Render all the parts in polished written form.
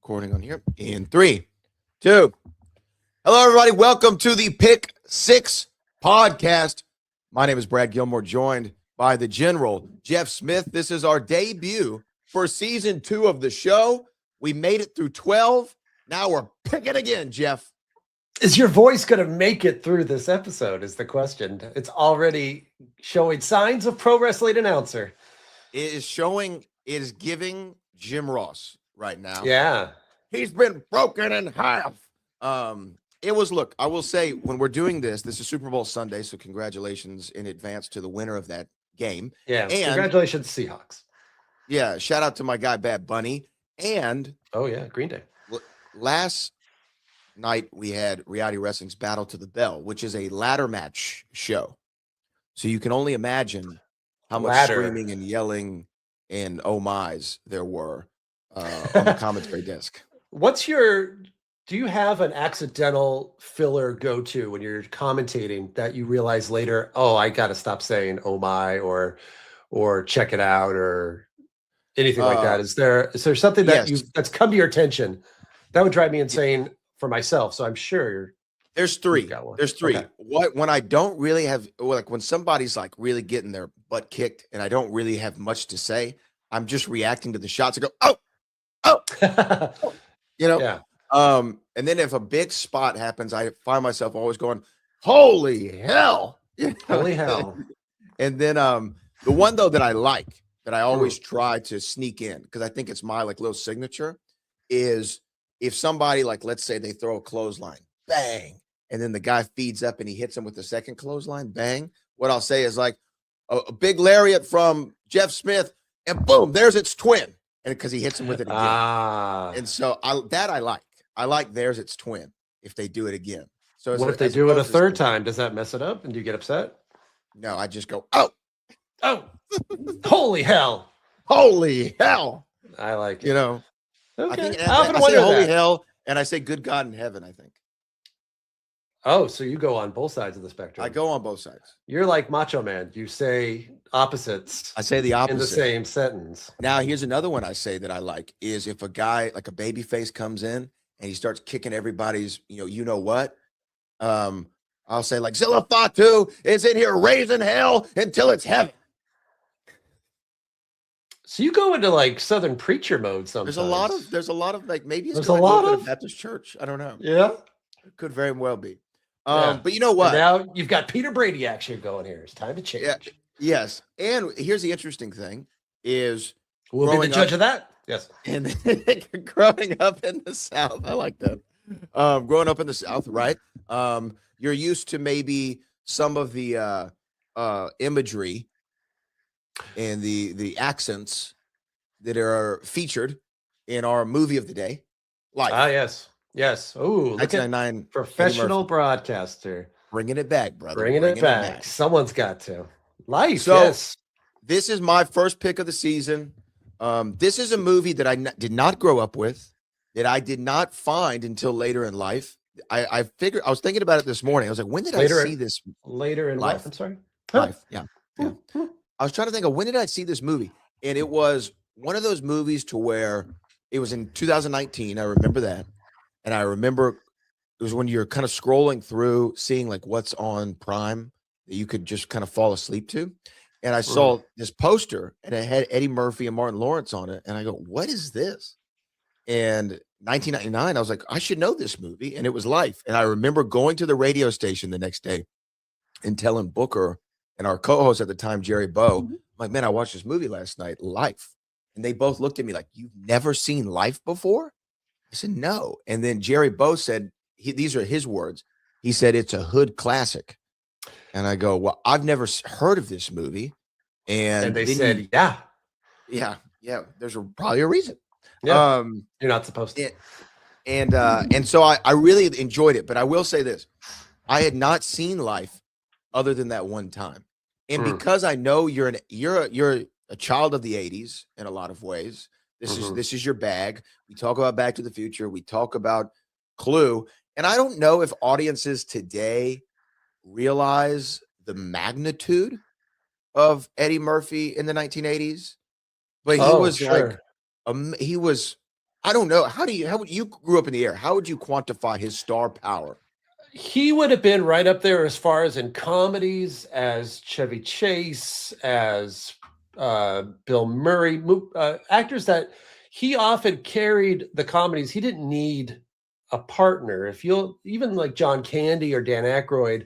recording on here in 3, 2. Hello, everybody. Welcome to the Pick 6 podcast. My name is Brad Gilmore, joined by the General, Jeff Smith. This is our debut for season 2 of the show. We made it through 12. Now we're picking again, Jeff. Is your voice going to make it through this episode is the question. It's already showing signs of pro wrestling announcer. It is giving Jim Ross right now. Yeah. He's been broken in half. Look, I will say, when we're doing this is Super Bowl Sunday, so congratulations in advance to the winner of that game. Yeah, and congratulations, Seahawks. Yeah, shout out to my guy, Bad Bunny. And oh, yeah, Green Day. Last night, we had Reality Wrestling's Battle to the Bell, which is a ladder match show. So you can only imagine how much screaming and yelling and oh my's there were on the commentary desk. Do you have an accidental filler go-to when you're commentating that you realize later, oh, I got to stop saying oh my or check it out or anything like that? Is there something that that's come to your attention that would drive me insane for myself? So I'm sure there's 3. There's 3. Okay. When I don't really have, like, when somebody's like really getting their butt kicked and I don't really have much to say, I'm just reacting to the shots. I go, oh, Yeah. And then if a big spot happens, I find myself always going, holy hell. Holy hell. And then the one though that I like, that I always try to sneak in, because I think it's my like little signature, is if somebody, like, let's say they throw a clothesline, bang, and then the guy feeds up and he hits him with the second clothesline, bang. What I'll say is like a big lariat from Jeff Smith, and boom, there's its twin. And because he hits him with it again. And so I like. I like there's its twin if they do it again. So what if they do it a third time? Does that mess it up? And do you get upset? No, I just go, oh, holy hell. Holy hell. I like it. You know, okay. I say holy hell, and I say good God in heaven, I think. Oh, so you go on both sides of the spectrum. I go on both sides. You're like Macho Man. You say opposites. I say the opposite. In the same sentence. Now, here's another one I say that I like is if a guy, like a baby face, comes in and he starts kicking everybody's, you know what? I'll say like, Zilla Fatu is in here raising hell until it's heaven. So you go into like Southern preacher mode sometimes. There's a lot of like, maybe it's a lot of Baptist church. I don't know. Yeah. It could very well be. But you know what? And now you've got Peter Brady action going here. It's time to change. Yeah. Yes. And here's the interesting thing is we'll be the judge of that. Yes. And growing up in the South, I like that. Growing up in the South, right? You're used to maybe some of the imagery and the accents that are featured in our movie of the day, Life. Ah, yes. Yes. Oh, look at professional broadcaster. Bringing it back, brother. Bringing it back. Someone's got to. Life, so, yes. This is my first pick of the season. This is a movie that I did not grow up with, that I did not find until later in life. I figured, I was thinking about it this morning. I was like, when did I see this? Later in life. I'm sorry. Life. Yeah. I was trying to think of when did I see this movie? And it was one of those movies to where it was in 2019. I remember that. And I remember it was when you're kind of scrolling through, seeing like what's on Prime that you could just kind of fall asleep to. And I saw this poster and it had Eddie Murphy and Martin Lawrence on it. And I go, what is this? And 1999, I was like, I should know this movie. And it was Life. And I remember going to the radio station the next day and telling Booker and our co-host at the time, Jerry Bow, I'm like, man, I watched this movie last night, Life. And they both looked at me like, you've never seen Life before? I said, no. And then Jerry Bow said, these are his words. He said, it's a hood classic. And I go, well, I've never heard of this movie. And they said, yeah. There's probably a reason. Yeah. You're not supposed to. And so I really enjoyed it. But I will say this. I had not seen Life other than that one time. And because I know you're a child of the 80s in a lot of ways. This is your bag. We talk about Back to the Future. We talk about Clue. And I don't know if audiences today realize the magnitude of Eddie Murphy in the 1980s, but he was like, he was I don't know. How would you grew up in the air? How would you quantify his star power? He would have been right up there as far as in comedies as Chevy Chase, as Bill Murray, actors that he often carried the comedies. He didn't need a partner. If you'll even like John Candy or Dan Aykroyd,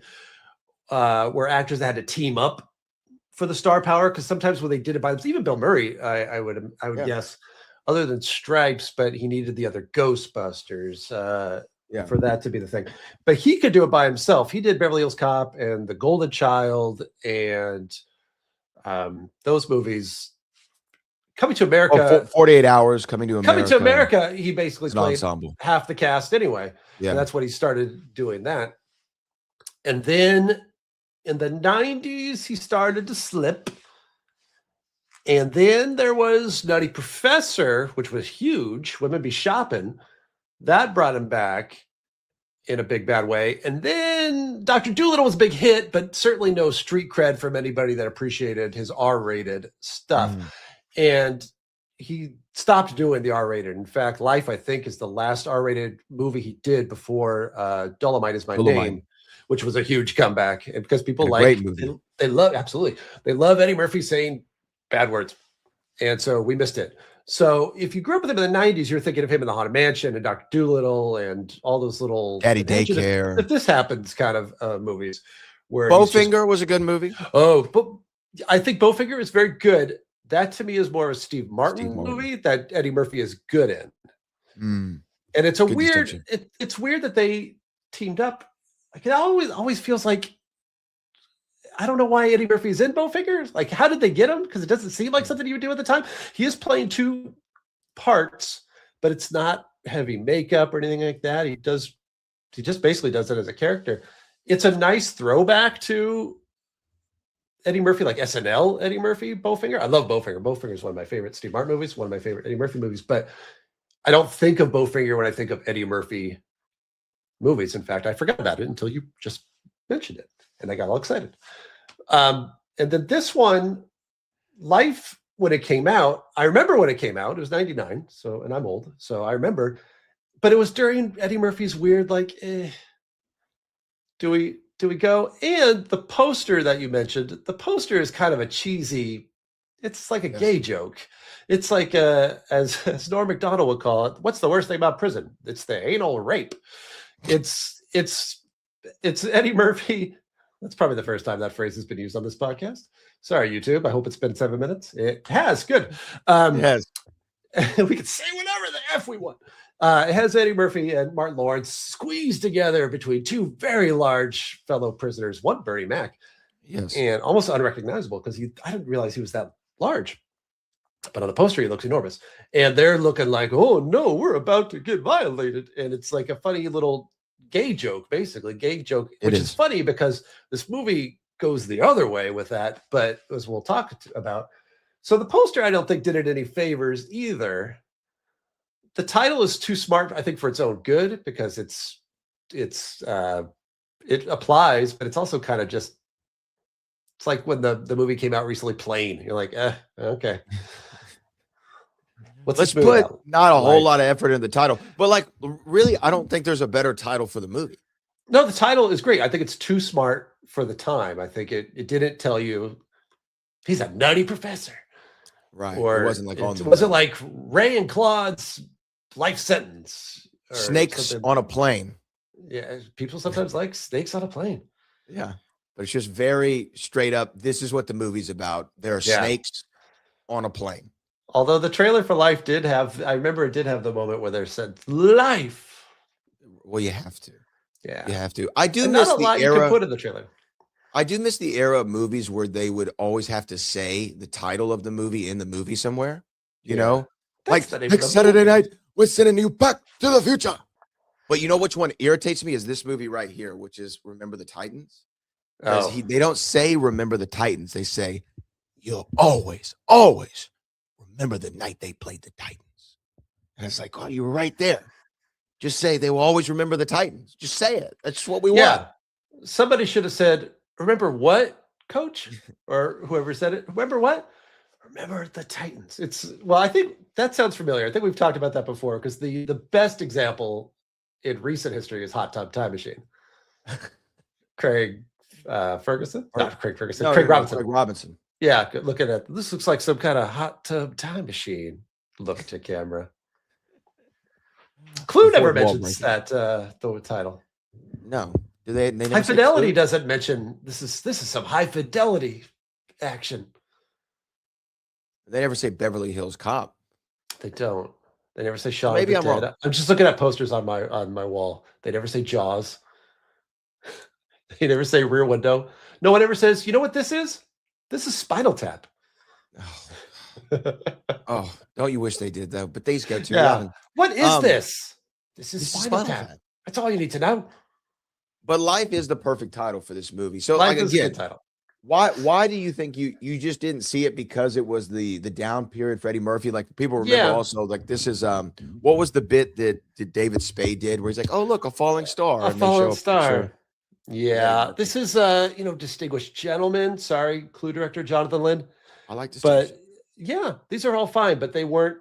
were actors that had to team up for the star power, because sometimes when they did it by themselves, even Bill Murray, I would Yeah. guess, other than Stripes, but he needed the other Ghostbusters for that to be the thing. But he could do it by himself. He did Beverly Hills Cop and The Golden Child and those movies. Coming to America, 48 Hours, Coming to America. Coming to America, he basically It's an played ensemble. half the cast anyway. Yeah. And that's when he started doing that. And then in the 90s, he started to slip. And then there was Nutty Professor, which was huge. Women Be Shopping. That brought him back in a big bad way. And then Dr. Dolittle was a big hit, but certainly no street cred from anybody that appreciated his R-rated stuff. And he stopped doing the R-rated. In fact, Life, I think, is the last R-rated movie he did before Dolomite Is My Name, which was a huge comeback. And because people like, they love, absolutely. They love Eddie Murphy saying bad words. And so we missed it. So if you grew up with him in the 90s, you're thinking of him in the Haunted Mansion and Dr. Dolittle and all those little Daddy Daycare. If This Happens kind of movies. Where Bowfinger was a good movie. Oh, but I think Bowfinger is very good. That to me is more of a Steve Martin movie that Eddie Murphy is good in. And it's a weird, it's weird that they teamed up. Like it always feels like, I don't know why Eddie Murphy's in Bowfinger. Like, how did they get him? Because it doesn't seem like something he would do at the time. He is playing two parts, but it's not heavy makeup or anything like that. He just basically does it as a character. It's a nice throwback to Eddie Murphy, like SNL Eddie Murphy, Bowfinger. I love Bowfinger. Bowfinger is one of my favorite Steve Martin movies, one of my favorite Eddie Murphy movies, but I don't think of Bowfinger when I think of Eddie Murphy movies. In fact, I forgot about it until you just mentioned it, and I got all excited. And then this one, Life, when it came out, I remember when it came out, it was 99. So, and I'm old, so I remember, but it was during Eddie Murphy's weird, like, do we go? And the poster that you mentioned, the poster is kind of a cheesy, it's like a gay joke. It's like, as Norm Macdonald would call it, what's the worst thing about prison? It's the anal rape. It's Eddie Murphy. That's probably the first time that phrase has been used on this podcast. Sorry, YouTube. I hope it's been 7 minutes. It has. Good. It has. We can say whatever the F we want. It has Eddie Murphy and Martin Lawrence squeezed together between two very large fellow prisoners, one Bernie Mac. Yes. And almost unrecognizable because I didn't realize he was that large. But on the poster, he looks enormous. And they're looking like, oh, no, we're about to get violated. And it's like a funny little gay joke, basically which is funny because this movie goes the other way with that, but as we'll talk about. So the poster, I don't think did it any favors either. The title is too smart, I think, for its own good, because it applies, but it's also kind of just, it's like when the movie came out recently, Plane. You're like, okay. Let's put not a whole lot of effort in the title, but like really, I don't think there's a better title for the movie. No, the title is great. I think it's too smart for the time. I think it didn't tell you he's a nutty professor, right? Or it wasn't like wasn't like Ray and Claude's life sentence. Or snakes on a plane. Yeah, people sometimes like snakes on a plane. Yeah, but it's just very straight up. This is what the movie's about. There are snakes on a plane. Although the trailer for Life did have, I remember it did have the moment where they said life. Well, you have to. Yeah, you have to. I do and miss not a the lot era. You could put in the trailer. I do miss the era of movies where they would always have to say the title of the movie in the movie somewhere. You know, like next Saturday night, we're sending you back to the future. But you know which one irritates me is this movie right here, which is Remember the Titans. They don't say Remember the Titans. They say you'll always remember the night they played the Titans. And it's like, oh, you were right there. Just say they will always remember the Titans. Just say it. That's what we want. Somebody should have said, remember what, coach? Or whoever said it. Remember what? Remember the Titans. I think that sounds familiar. I think we've talked about that before because the best example in recent history is Hot Tub Time Machine. Craig Ferguson? Not Craig Ferguson. No, Craig no, Robinson. Craig Robinson. Yeah, look at it. This looks like some kind of hot tub time machine. Look to camera. Clue never mentions that the title. No, do they? They never High say Fidelity Clue? doesn't mention this is some high fidelity action. They never say Beverly Hills Cop. They don't. They never say Shaun Maybe of the I'm Dead. wrong. I'm just looking at posters on my wall. They never say Jaws. They never say Rear Window. No one ever says, you know what this is? This is Spinal Tap. Oh, don't you wish they did though? But these go too. Yeah. What is this? This is This is Spinal Tap. That's all you need to know. But Life is the perfect title for this movie. So Life like is a again, good title. why do you think you just didn't see it because it was the down period for Eddie Murphy? Like people remember also like this is what was the bit that David Spade did where he's like, oh look, a falling star. A falling star. Yeah. This is Distinguished Gentleman. Sorry, Clue director Jonathan Lind. I like this. But yeah, these are all fine, but they weren't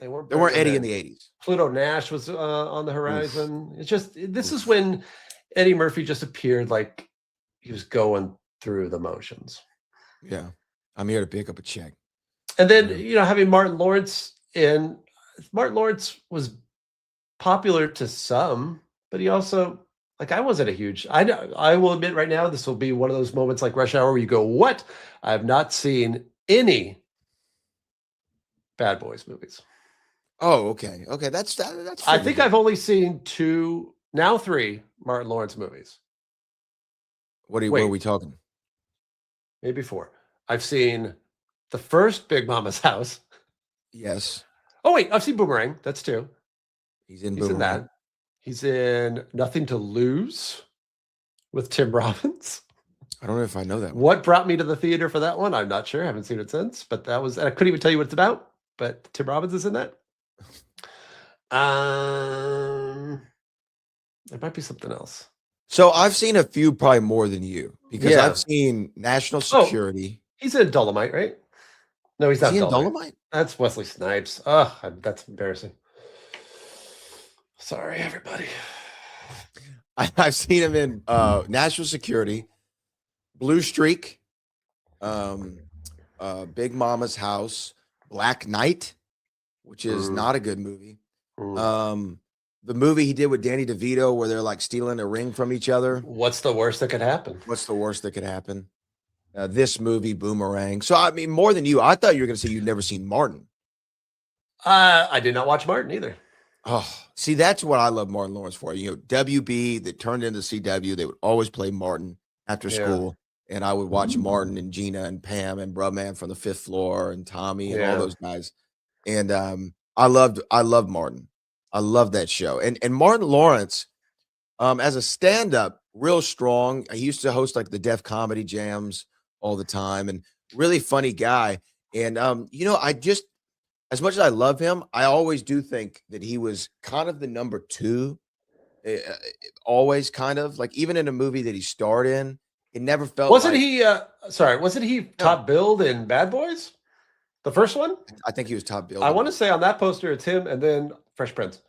Eddie in the 80s. Pluto Nash was on the horizon. It's just this is when Eddie Murphy just appeared like he was going through the motions. Yeah. I'm here to pick up a check. And then, having Martin Lawrence was popular to some, but he also, like, I wasn't a huge, I will admit right now, this will be one of those moments like Rush Hour where you go, what? I have not seen any Bad Boys movies. Oh, okay. Okay. That's I think I've only seen 2, now 3 Martin Lawrence movies. What are we talking? Maybe 4. I've seen the first Big Mama's House. Yes. Oh wait, I've seen Boomerang. That's 2. He's in that. He's in Nothing to Lose with Tim Robbins. I don't know if I know that one. What brought me to the theater for that one? I'm not sure. I haven't seen it since, but that was, and I couldn't even tell you what it's about, but Tim Robbins is in that. There might be something else. So I've seen a few, probably more than you, because I've seen National Security. He's in Dolomite, right? No, he's not in Dolomite. Dolomite. That's Wesley Snipes. Oh, that's embarrassing. Sorry, everybody. I've seen him in National Security, Blue Streak, Big Mama's House, Black Knight, which is not a good movie. The movie he did with Danny DeVito where they're like stealing a ring from each other. What's the worst that could happen? This movie, Boomerang. So, I mean, more than you, I thought you were going to say you'd never seen Martin. I did not watch Martin either. Oh, see, that's what I love Martin Lawrence for. WB that turned into CW, they would always play Martin after school. And I would watch Martin and Gina and Pam and Brubman from the Fifth Floor and Tommy and all those guys. And I loved Martin. I love that show. And Martin Lawrence, as a stand-up, real strong. He used to host like the Def Comedy Jams all the time and really funny guy. And I just, as much as I love him, I always do think that he was kind of the number 2. Always kind of like, even in a movie that he starred in, it never felt wasn't he top billed in Bad Boys? The first one? I think he was top billed. I want to say on that poster it's him and then Fresh Prince.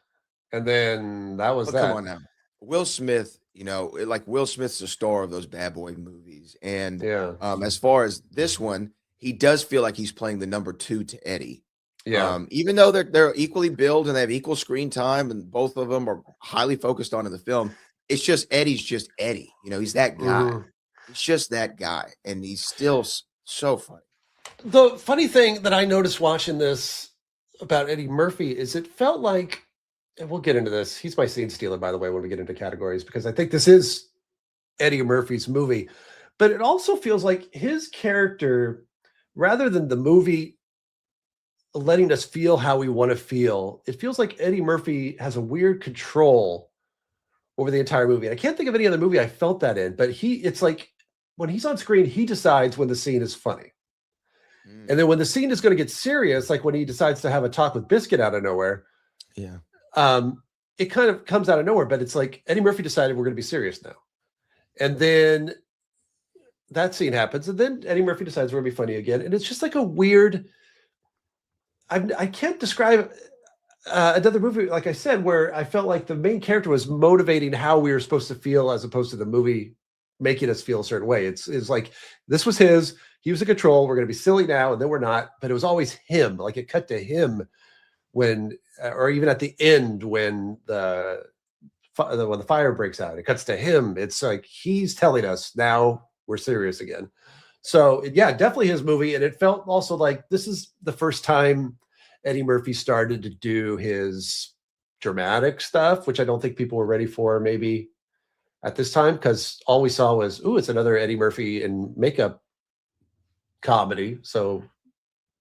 And then that was that. Come on now. Will Smith, like Will Smith's the star of those Bad Boy movies. And as far as this one, he does feel like he's playing the number 2 to Eddie. Yeah. Even though they're equally billed and they have equal screen time and both of them are highly focused on in the film, it's just Eddie's just Eddie. He's that guy. He's just that guy. And he's still so funny. The funny thing that I noticed watching this about Eddie Murphy is it felt like, and we'll get into this. He's my scene stealer, by the way, when we get into categories, because I think this is Eddie Murphy's movie. But it also feels like his character, rather than the movie letting us feel how we want to feel, it feels like Eddie Murphy has a weird control over the entire movie. And I can't think of any other movie I felt that in, but it's like when he's on screen, he decides when the scene is funny. And then when the scene is going to get serious, like when he decides to have a talk with Biscuit out of nowhere, it kind of comes out of nowhere. But it's like Eddie Murphy decided we're going to be serious now. And then that scene happens, and then Eddie Murphy decides we're gonna be funny again, and it's just like a weird. I can't describe another movie, like I said, where I felt like the main character was motivating how we were supposed to feel, as opposed to the movie making us feel a certain way. It's like this was his. He was in control. We're gonna be silly now, and then we're not. But it was always him. Like it cut to him when, or even at the end when the fire breaks out, it cuts to him. It's like he's telling us now we're serious again. So yeah, definitely his movie. And it felt also like this is the first time Eddie Murphy started to do his dramatic stuff, which I don't think people were ready for maybe at this time, because all we saw was, ooh, it's another Eddie Murphy in makeup comedy. So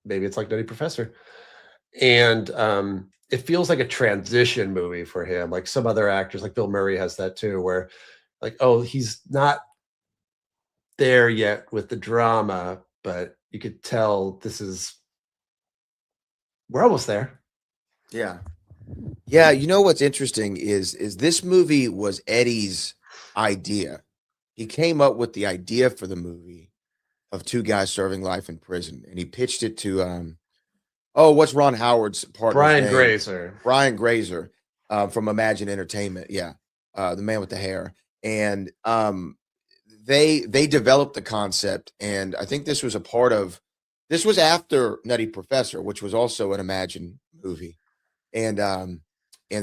maybe it's like Nutty Professor. And it feels like a transition movie for him. Like some other actors, like Bill Murray has that too, where like, oh, he's not there yet with the drama, but you could tell we're almost there. Yeah. Yeah, you know what's interesting is this movie was Eddie's idea. He came up with the idea for the movie of two guys serving life in prison, and he pitched it to what's Ron Howard's partner's Brian name? Grazer. Brian Grazer from Imagine Entertainment. Yeah, the man with the hair, and they developed the concept, and I think this was after Nutty Professor, which was also an Imagine movie, and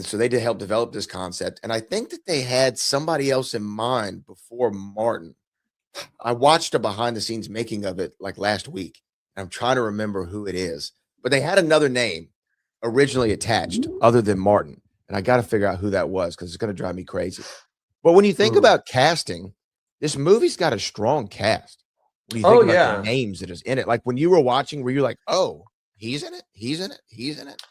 so they did help develop this concept, and I think that they had somebody else in mind before Martin. I watched a behind the scenes making of it like last week, and I'm trying to remember who it is, but they had another name originally attached other than Martin, and I got to figure out who that was because it's going to drive me crazy. But when you think about casting, this movie's got a strong cast. When you think about the names that is in it, like when you were watching, were you like, oh, he's in it, he's in it, he's in it?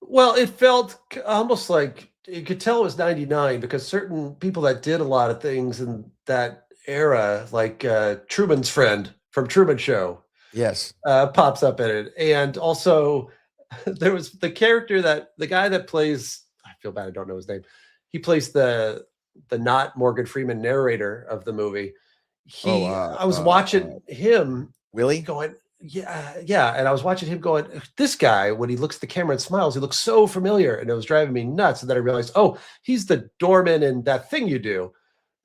Well, it felt almost like you could tell it was 99 because certain people that did a lot of things in that era, like Truman's friend from Truman Show, yes, pops up in it. And also there was the character the guy that plays, I feel bad, I don't know his name. He plays the not Morgan Freeman narrator of the movie. I was watching him Willie going, yeah. And I was watching him going, this guy, when he looks at the camera and smiles, he looks so familiar. And it was driving me nuts. And then I realized, oh, he's the doorman in That Thing You Do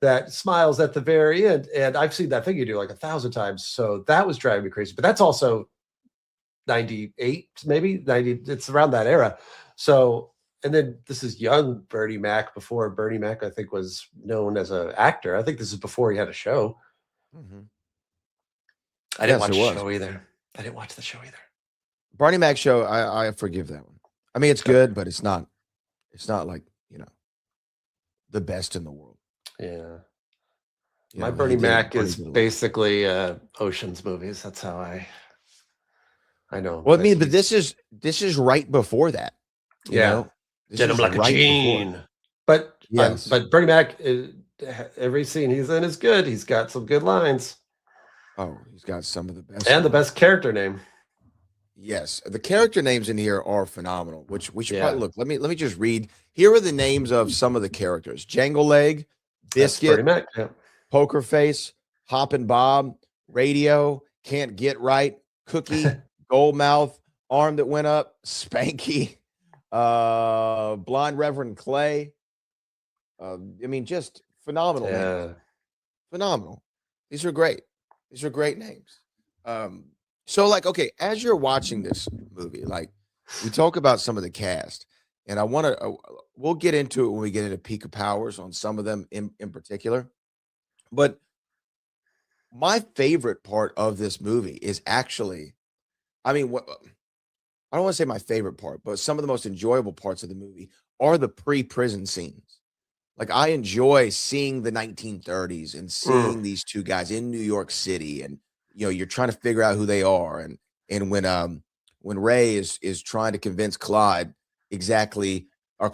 that smiles at the very end. And I've seen That Thing You Do like 1,000 times. So that was driving me crazy. But that's also 98, maybe 90. It's around that era. So, and then this is young Bernie Mac, before Bernie Mac, I think, was known as an actor. I think this is before he had a show. Mm-hmm. I didn't watch the show either. I didn't watch the show either. Barney Mac show, I forgive that one. I mean, it's good, but it's not like, the best in the world. Yeah. My Bernie Mac is basically Ocean's movies. That's how I know. Well, I mean, but this is right before that. You know? Get him like a gene. But yes. But Bernie Mac, every scene he's in is good. He's got some good lines. Oh, he's got some of the best. And the best character name. Yes. The character names in here are phenomenal, which we should probably look. Let me just read. Here are the names of some of the characters. Jangle Leg, Biscuit, Poker Face, Hoppin' Bob, Radio, Can't Get Right, Cookie, Goldmouth, Arm That Went Up, Spanky, Blind Reverend Clay. I mean, just phenomenal. Names. Phenomenal. These are great. These are great names. So like, okay, as you're watching this movie, like we talk about some of the cast, and I want to, we'll get into it when we get into Peak of Powers on some of them in particular. But my favorite part of this movie is actually, I mean, I don't want to say my favorite part, but some of the most enjoyable parts of the movie are the pre-prison scenes. Like I enjoy seeing the 1930s and seeing these two guys in New York City, and you're trying to figure out who they are, and when Ray is trying to convince Claude exactly who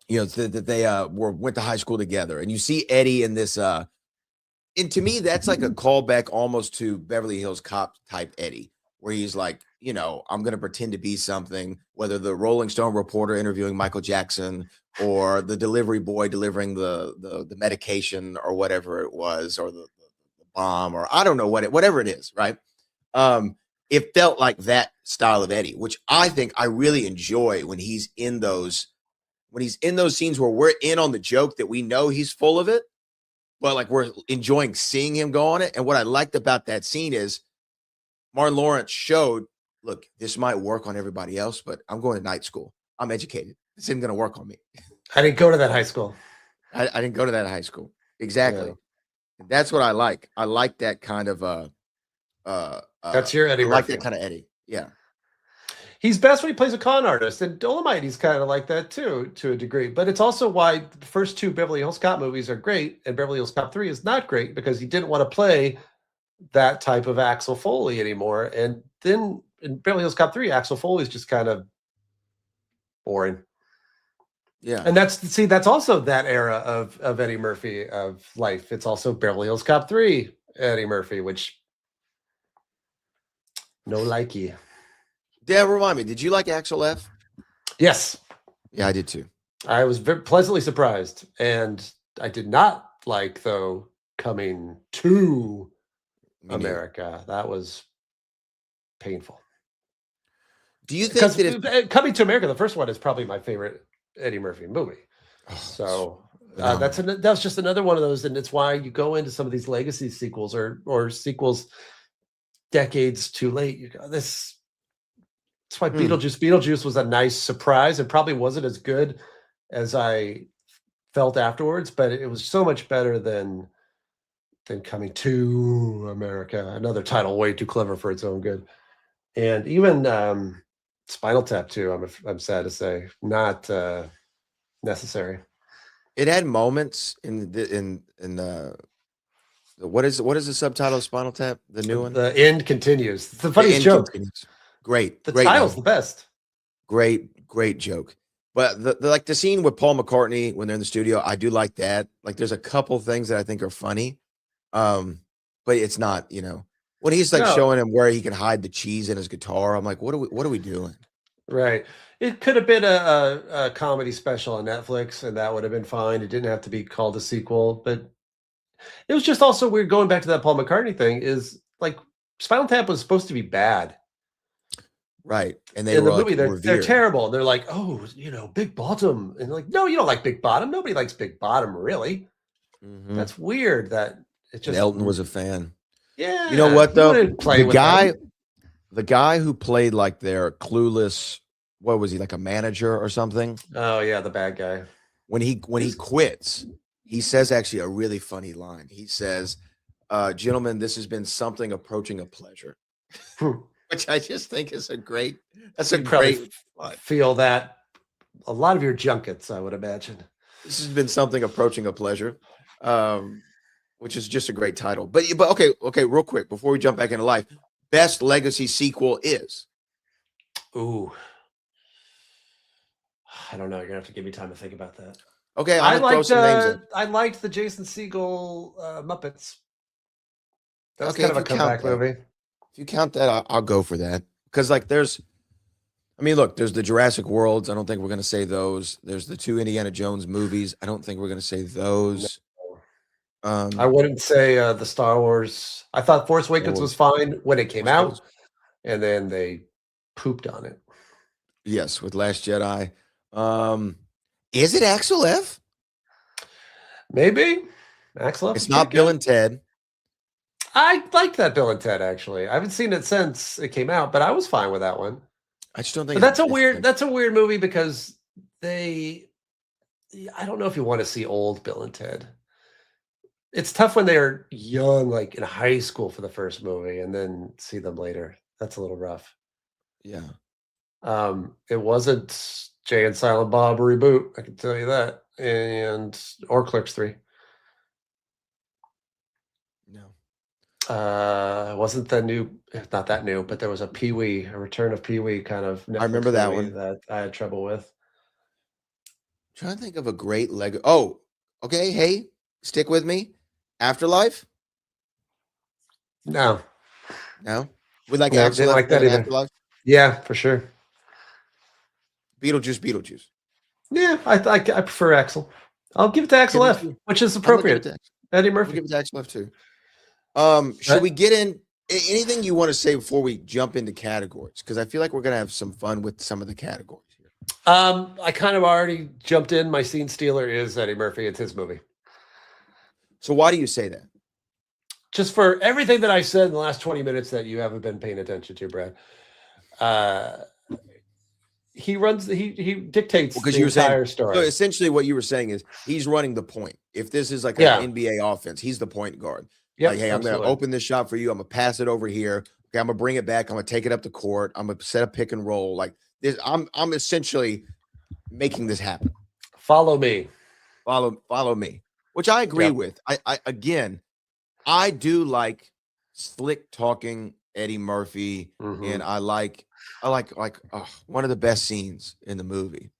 that they went to high school together, and you see Eddie in this and to me that's like a callback almost to Beverly Hills Cop type Eddie, where he's like, I'm going to pretend to be something, whether the Rolling Stone reporter interviewing Michael Jackson or the delivery boy delivering the medication or whatever it was, or the bomb, or I don't know whatever it is, right? It felt like that style of Eddie, which I think I really enjoy when he's in those scenes where we're in on the joke, that we know he's full of it, but like we're enjoying seeing him go on it. And what I liked about that scene is Martin Lawrence showed, look, this might work on everybody else, but I'm going to night school. I'm educated. This isn't going to work on me. I didn't go to that high school. I didn't go to that high school. Exactly. Yeah. That's what I like. I like that kind of that's your Eddie I like Murphy. that kind of Eddie. Yeah. He's best when he plays a con artist, and Dolomite, he's kind of like that too, to a degree. But it's also why the first two Beverly Hills Cop movies are great, and Beverly Hills Cop 3 is not great, because he didn't want to play that type of Axel Foley anymore. And then in Beverly Hills Cop 3, Axel Foley is just kind of boring. Yeah. And that's also that era of Eddie Murphy of life. It's also Beverly Hills Cop 3 Eddie Murphy, which no likey. Yeah, remind me, did you like Axel F? Yes. Yeah, I did too. I was very pleasantly surprised. And I did not like, though, Coming to America. That was painful. Do you think that Coming to America, the first one, is probably my favorite Eddie Murphy movie. So that's just another one of those, and it's why you go into some of these legacy sequels or sequels decades too late. You go, that's why Beetlejuice was a nice surprise. It probably wasn't as good as I felt afterwards, but it was so much better than Coming to America. Another title way too clever for its own good. And even Spinal Tap 2, I'm sad to say, not necessary. It had moments in what is the subtitle of Spinal Tap? The new one? The End Continues. It's the funniest joke. Continues. Great. The title's the best. Great joke. But the scene with Paul McCartney when they're in the studio, I do like that. Like there's a couple things that I think are funny. But it's not, when he's like showing him where he can hide the cheese in his guitar. I'm like, what are we doing? Right. It could have been a comedy special on Netflix, and that would have been fine. It didn't have to be called a sequel, but it was just also weird going back to that Paul McCartney thing. Is like Spinal Tap was supposed to be bad. Right. And in the movie, they're terrible. They're like, oh, Big Bottom. And like, no, you don't like Big Bottom. Nobody likes Big Bottom, really. Mm-hmm. That's weird that it just... And Elton was a fan. Yeah. You know what, though? The guy who played like their clueless, what was he, like a manager or something? Oh, yeah, the bad guy. When he quits, he says actually a really funny line. He says, gentlemen, this has been something approaching a pleasure. Which I just think is great feel that a lot of your junkets, I would imagine. This has been something approaching a pleasure, which is just a great title. But okay, real quick before we jump back into life, best legacy sequel is? Ooh, I don't know. You're gonna have to give me time to think about that. Okay, I liked the Jason Segel Muppets. That was kind of a comeback movie. If you count that, I'll go for that. Because there's the Jurassic Worlds. I don't think we're going to say those. There's the 2 Indiana Jones movies. I don't think we're going to say those. No. I wouldn't say the Star Wars. I thought Force Awakens was fine when it came out, and then they pooped on it. Yes, with Last Jedi. Is it Axel F? Maybe. Axel F. It's not Bill and Ted. I liked that Bill and Ted, actually. I haven't seen it since it came out, but I was fine with that one. I just don't think that's a weird movie because I don't know if you want to see old Bill and Ted. It's tough when they're young, like in high school for the first movie, and then see them later. That's a little rough. Yeah. It wasn't Jay and Silent Bob reboot, I can tell you that. Or Clerks 3. Wasn't the new, not that new, but there was a Return of Pee-wee kind of Netflix I remember that one that I had trouble with. I'm trying to think of a great Lego. Oh, okay. Hey, stick with me. Afterlife? No. With like No, didn't like that either. Afterlife? Yeah, for sure. Beetlejuice. Yeah, I prefer Axel. I'll give it to Axel Me F, too. which is I'm gonna give it appropriate. to Eddie I'm gonna Murphy. give it to Afterlife too. Should we But, get in anything you want to say before we jump into categories? Because I feel like we're gonna have some fun with some of the categories here. I kind of already jumped in. My scene stealer is Eddie Murphy. It's his movie. So why do you say that? Just for everything that I said in the last 20 minutes that you haven't been paying attention to, Brad. He dictates Because the you were saying entire so story. essentially what you were saying is he's running the point. If this is like an Yeah. NBA offense, he's the point guard. Yep, Like, hey, I'm gonna absolutely. open this shot for you. I'm gonna pass it over here. Okay, I'm gonna bring it back. I'm gonna take it up the court. I'm gonna set a pick and roll. Like this, I'm essentially making this happen. Follow me. Follow me. Which I agree Yep. with. I do like slick talking Eddie Murphy, Mhm. and I like one of the best scenes in the movie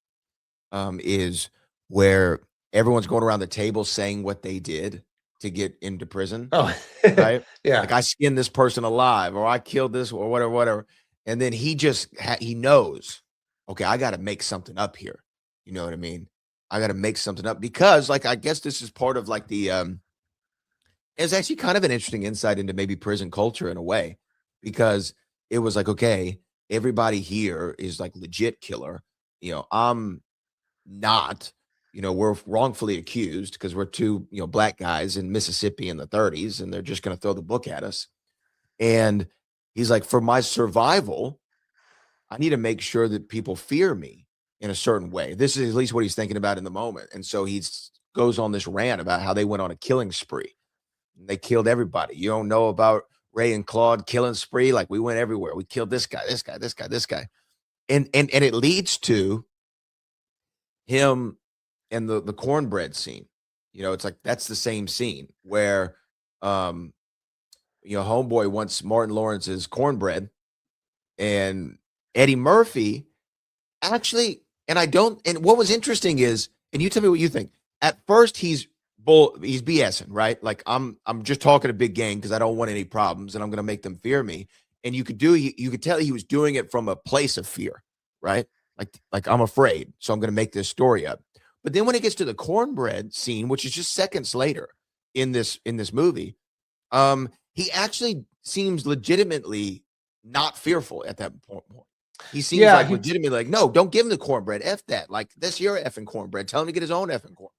is where everyone's going around the table saying what they did to get into prison, Oh, right? yeah. Like I skinned this person alive, or I killed this, or whatever. And then he just he knows, okay, I got to make something up here. You know what I mean? I got to make something up because, like, I guess this is part of like the it's actually kind of an interesting insight into maybe prison culture in a way, because it was like, okay, everybody here is like legit killer. I'm not, we're wrongfully accused because we're two, black guys in Mississippi in the 30s, and they're just going to throw the book at us. And he's like, for my survival, I need to make sure that people fear me in a certain way. This is at least what he's thinking about in the moment. And so he goes on this rant about how they went on a killing spree. They killed everybody. You don't know about Ray and Claude killing spree? Like, we went everywhere. We killed this guy, this guy, this guy, this guy. And it leads to him and the cornbread scene. It's like that's the same scene where homeboy wants Martin Lawrence's cornbread, and Eddie Murphy actually, and what was interesting is, and you tell me what you think. At first he's BSing, right? Like, I'm just talking a big game because I don't want any problems and I'm gonna make them fear me. And you could tell he was doing it from a place of fear, right? Like I'm afraid, so I'm gonna make this story up. But then when it gets to the cornbread scene, which is just seconds later in this movie, he actually seems legitimately not fearful at that point. He seems like legitimately like, no, don't give him the cornbread. F that. Like, that's your effing cornbread. Tell him to get his own effing cornbread.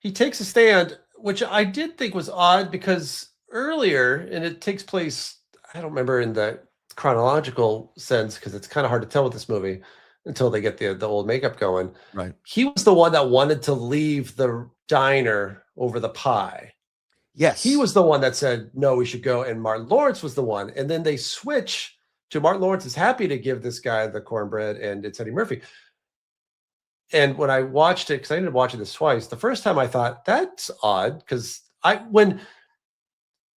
He takes a stand, which I did think was odd because earlier, and it takes place, I don't remember in the chronological sense because it's kind of hard to tell with this movie until they get the old makeup going. Right. He was the one that wanted to leave the diner over the pie. Yes. He was the one that said, no, we should go. And Martin Lawrence was the one. And then they switch to Martin Lawrence is happy to give this guy the cornbread, and it's Eddie Murphy. And when I watched it, because I ended up watching this twice, the first time I thought, that's odd, because when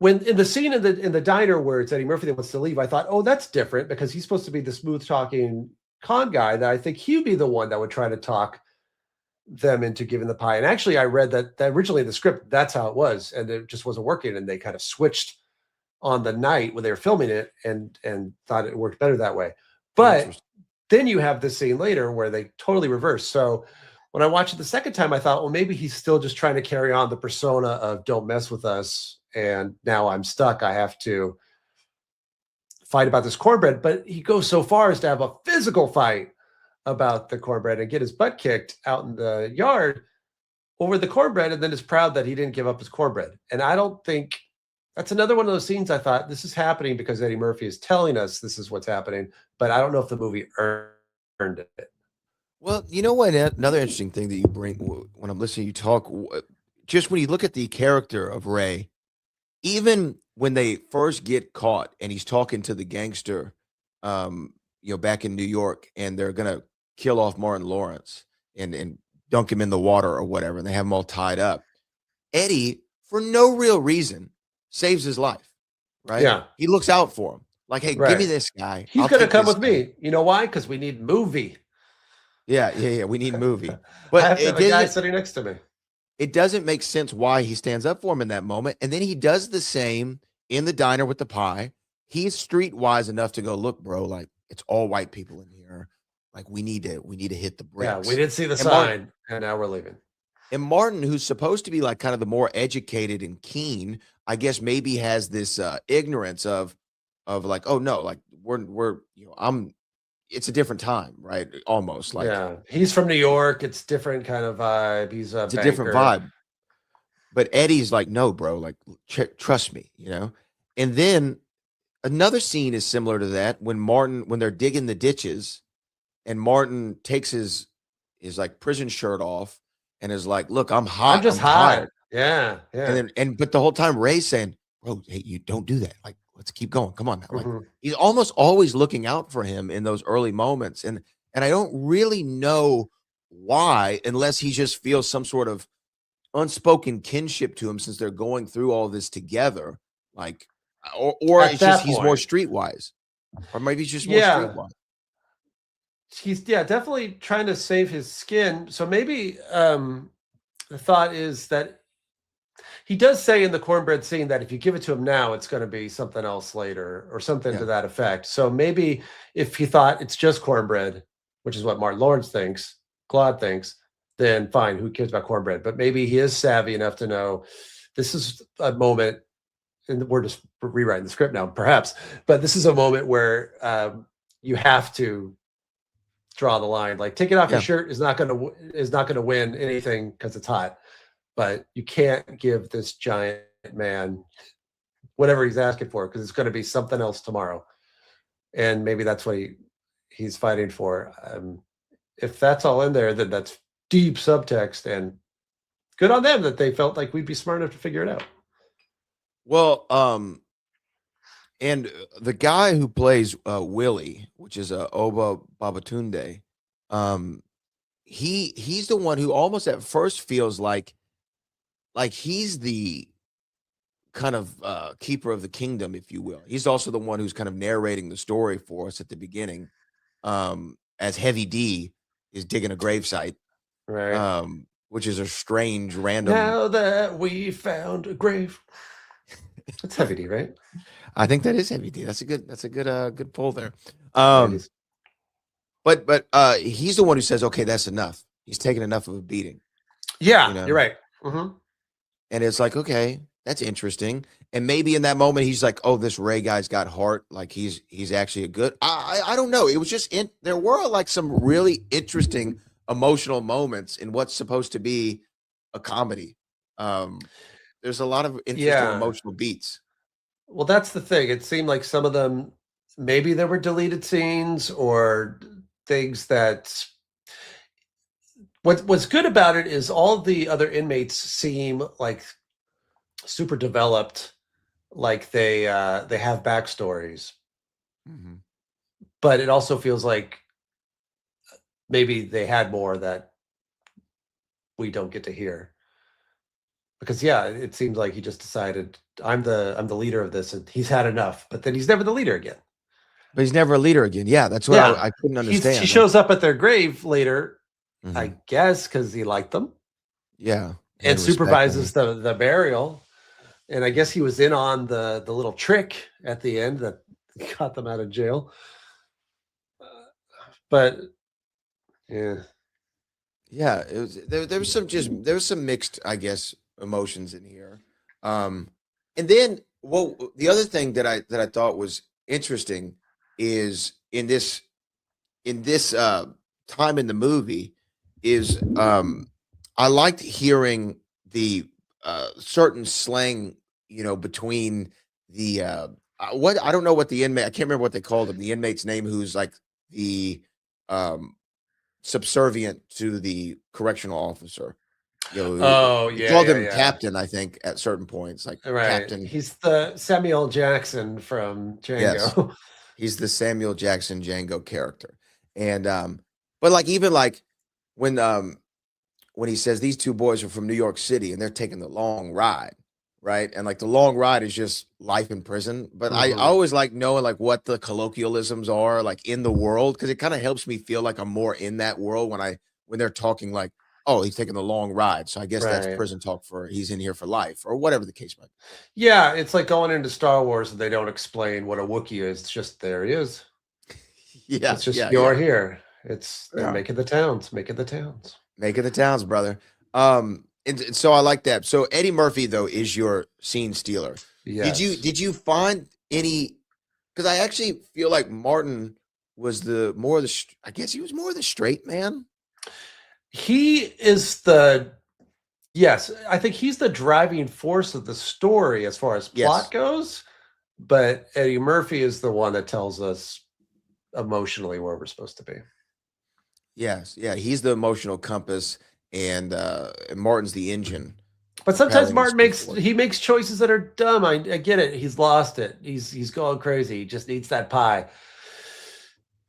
in the scene in the diner where it's Eddie Murphy that wants to leave, I thought, oh, that's different because he's supposed to be the smooth talking con guy that I think he'd be the one that would try to talk them into giving the pie. And actually, I read that originally in the script, that's how it was, and it just wasn't working, and they kind of switched on the night when they were filming it and thought it worked better that way. But then you have this scene later where they totally reverse. So when I watched it the second time, I thought, well, maybe he's still just trying to carry on the persona of don't mess with us. And now I'm stuck. I have to fight about this cornbread. But he goes so far as to have a physical fight about the cornbread and get his butt kicked out in the yard over the cornbread. And then is proud that he didn't give up his cornbread. And I don't think that's another one of those scenes I thought this is happening because Eddie Murphy is telling us this is what's happening. But I don't know if the movie earned it. Well, you know what? Another interesting thing that you bring when I'm listening to you talk, just when you look at the character of Ray, even when they first get caught and he's talking to the gangster, back in New York, and they're gonna kill off Martin Lawrence and dunk him in the water or whatever, and they have him all tied up. Eddie, for no real reason, saves his life. Right? Yeah. He looks out for him. Like, hey, give me this guy. He's going to come with me. You know why? Because we need movie. Yeah. We need movie. But I have to have a guy sitting next to me. It doesn't make sense why he stands up for him in that moment. And then he does the same in the diner with the pie. he's streetwise enough to go, look, bro, like it's all white people in here. Like we need to hit the Yeah, we bricks. did see the And Martin, sign, and now we're leaving. and Martin, who's supposed to be like kind of the more educated and keen, I guess maybe has this ignorance of like, oh no, like we're I'm it's a different time, right? Almost like Yeah, he's from New York. It's different kind of vibe. He's a it's a different banker. vibe. But Eddie's like, no, bro, like trust me, And then another scene is similar to that when they're digging the ditches and Martin takes his like prison shirt off and is like, look, I'm I'm hot. just I'm hot. tired. Yeah, yeah. But the whole time Ray's saying, bro, hey, you don't do that. Like, let's keep going. Come on now. Like Mhm. he's almost always looking out for him in those early moments. And I don't really know why, unless he just feels some sort of unspoken kinship to him since they're going through all this together. Like, or At it's just that he's more point, streetwise. Or maybe he's just more yeah, streetwise. he's definitely trying to save his skin. So maybe the thought is that he does say in the cornbread scene that if you give it to him now, it's going to be something else later or something Yeah. to that effect. So maybe if he thought it's just cornbread, which is what Martin Lawrence thinks, Claude thinks, then fine, who cares about cornbread? But maybe he is savvy enough to know this is a moment, and we're just rewriting the script now, perhaps, but this is a moment where you have to draw the line. Like taking off your Yeah. shirt is not going to win anything because it's hot, but you can't give this giant man whatever he's asking for because it's going to be something else tomorrow, and maybe that's what he's fighting for. If that's all in there, then that's deep subtext, and good on them that they felt like we'd be smart enough to figure it out. Well, and the guy who plays Willie, which is Oba Babatunde, he's the one who almost at first feels like he's the kind of keeper of the kingdom, if you will. He's also the one who's kind of narrating the story for us at the beginning, as Heavy D is digging a gravesite, Right. which is a strange random. Now that we found a grave. That's Heavy D, right? I think that is Heavy D. That's a good pull there. Ladies. But he's the one who says, okay, that's enough. He's taken enough of a beating. Yeah, you're right. Mm-hmm. And it's like, okay, that's interesting. And maybe in that moment, he's like, oh, this Ray guy's got heart. Like he's actually a good, I don't know. It was just, there were like some really interesting emotional moments in what's supposed to be a comedy. There's a lot of interesting emotional beats. Well, that's the thing. It seemed like some of them, maybe there were deleted scenes or things that. What's good about it is all the other inmates seem like super developed, like they have backstories. Mm-hmm. But it also feels like maybe they had more that we don't get to hear. Because it seems like he just decided I'm the leader of this, and he's had enough. But then he's never the leader again. But he's never a leader again. Yeah, that's what I couldn't understand. He shows up at their grave later, mm-hmm. I guess, because he liked them. Yeah, and supervises the burial. And I guess he was in on the little trick at the end that got them out of jail. But yeah, it was there was some mixed, I guess, emotions in here. And then the other thing that I thought was interesting is in this time in the movie is I liked hearing the certain slang, between the what I don't know what the inmate, I can't remember what they called him, the inmate's name, who's like the subservient to the correctional officer. He called him captain, I think, at certain points, like captain. He's the Samuel Jackson from Django. Yes. He's the Samuel Jackson Django character. And but like even like when he says these two boys are from New York City and they're taking the long ride, right? And like the long ride is just life in prison. But I always like knowing like what the colloquialisms are like in the world, because it kind of helps me feel like I'm more in that world when they're talking like oh, he's taking the long ride. So I guess that's Right. prison talk for he's in here for life or whatever the case might be. Yeah, it's like going into Star Wars and they don't explain what a Wookiee is. It's just there he is. Yeah, It's just yeah, you're yeah. here. They're Yeah. making the towns, making the towns. Making the towns, brother. And so I like that. So Eddie Murphy though is your scene stealer. Yes. Did you find any? Because I actually feel like Martin was I guess he was more the straight man. He is the yes, I think he's the driving force of the story as far as plot Yes. goes. But Eddie Murphy is the one that tells us emotionally where we're supposed to be. Yes, yeah, he's the emotional compass, and Martin's the engine. But sometimes propelling the Martin story forward. makes choices that are dumb. I get it. He's lost it. He's going crazy. He just needs that pie.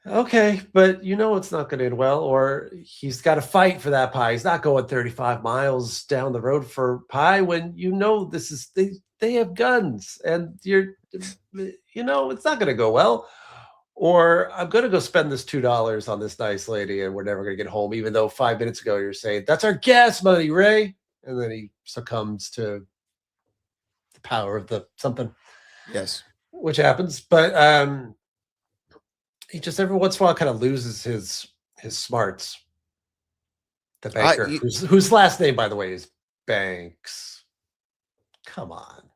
Okay, but you know it's not going to end well, or he's got to fight for that pie. He's not going 35 miles down the road for pie when you know this is they have guns and you know it's not going to go well. Or I'm going to go spend this $2 on this nice lady and we're never going to get home, even though 5 minutes ago you're saying that's our gas money, Ray. And then he succumbs to the power of the something, Yes. which happens. But he just every once in a while kind of loses his smarts. The banker, whose last name, by the way, is Banks. Come on.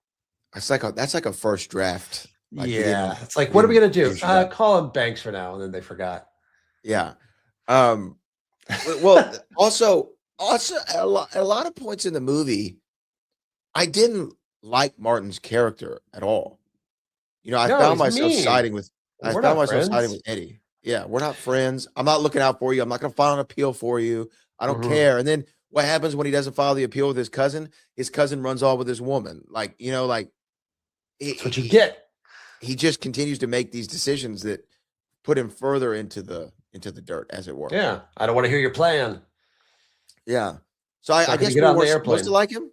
That's like a first draft. Like yeah, it's like, what are we gonna do? Call him Banks for now, and then they forgot. Yeah. Well, also a lot of points in the movie, I didn't like Martin's character at all. You know, I found myself siding with Eddie. Yeah, we're not friends. I'm not looking out for you. I'm not going to file an appeal for you. I don't care. And then what happens when he doesn't file the appeal with his cousin? His cousin runs off with his woman. Like, you know, like that's what you get. He just continues to make these decisions that put him further into the dirt, as it were. Yeah, I don't want to hear your plan. Yeah. So I guess we were supposed to like him.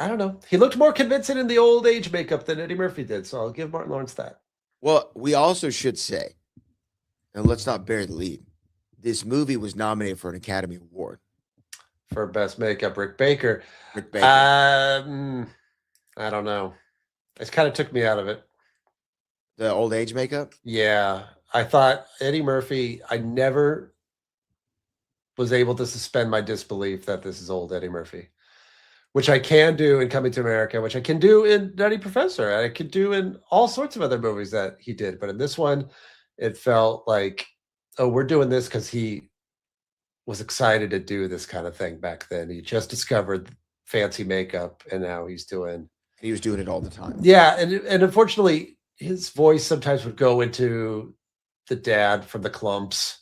I don't know. He looked more convincing in the old age makeup than Eddie Murphy did, so I'll give Martin Lawrence that. Well, we also should say, and let's not bury the lead, this movie was nominated for an Academy Award. For Best Makeup, Rick Baker. I don't know. It kind of took me out of it. The old age makeup? Yeah. I thought Eddie Murphy, I never was able to suspend my disbelief that this is old Eddie Murphy, which I can do in Coming to America, which I can do in Nutty Professor. And I could do in all sorts of other movies that he did. But in this one, it felt like, oh, we're doing this because he was excited to do this kind of thing back then. He just discovered fancy makeup, and now he was doing it all the time. Yeah, and unfortunately, his voice sometimes would go into the dad from the Clumps,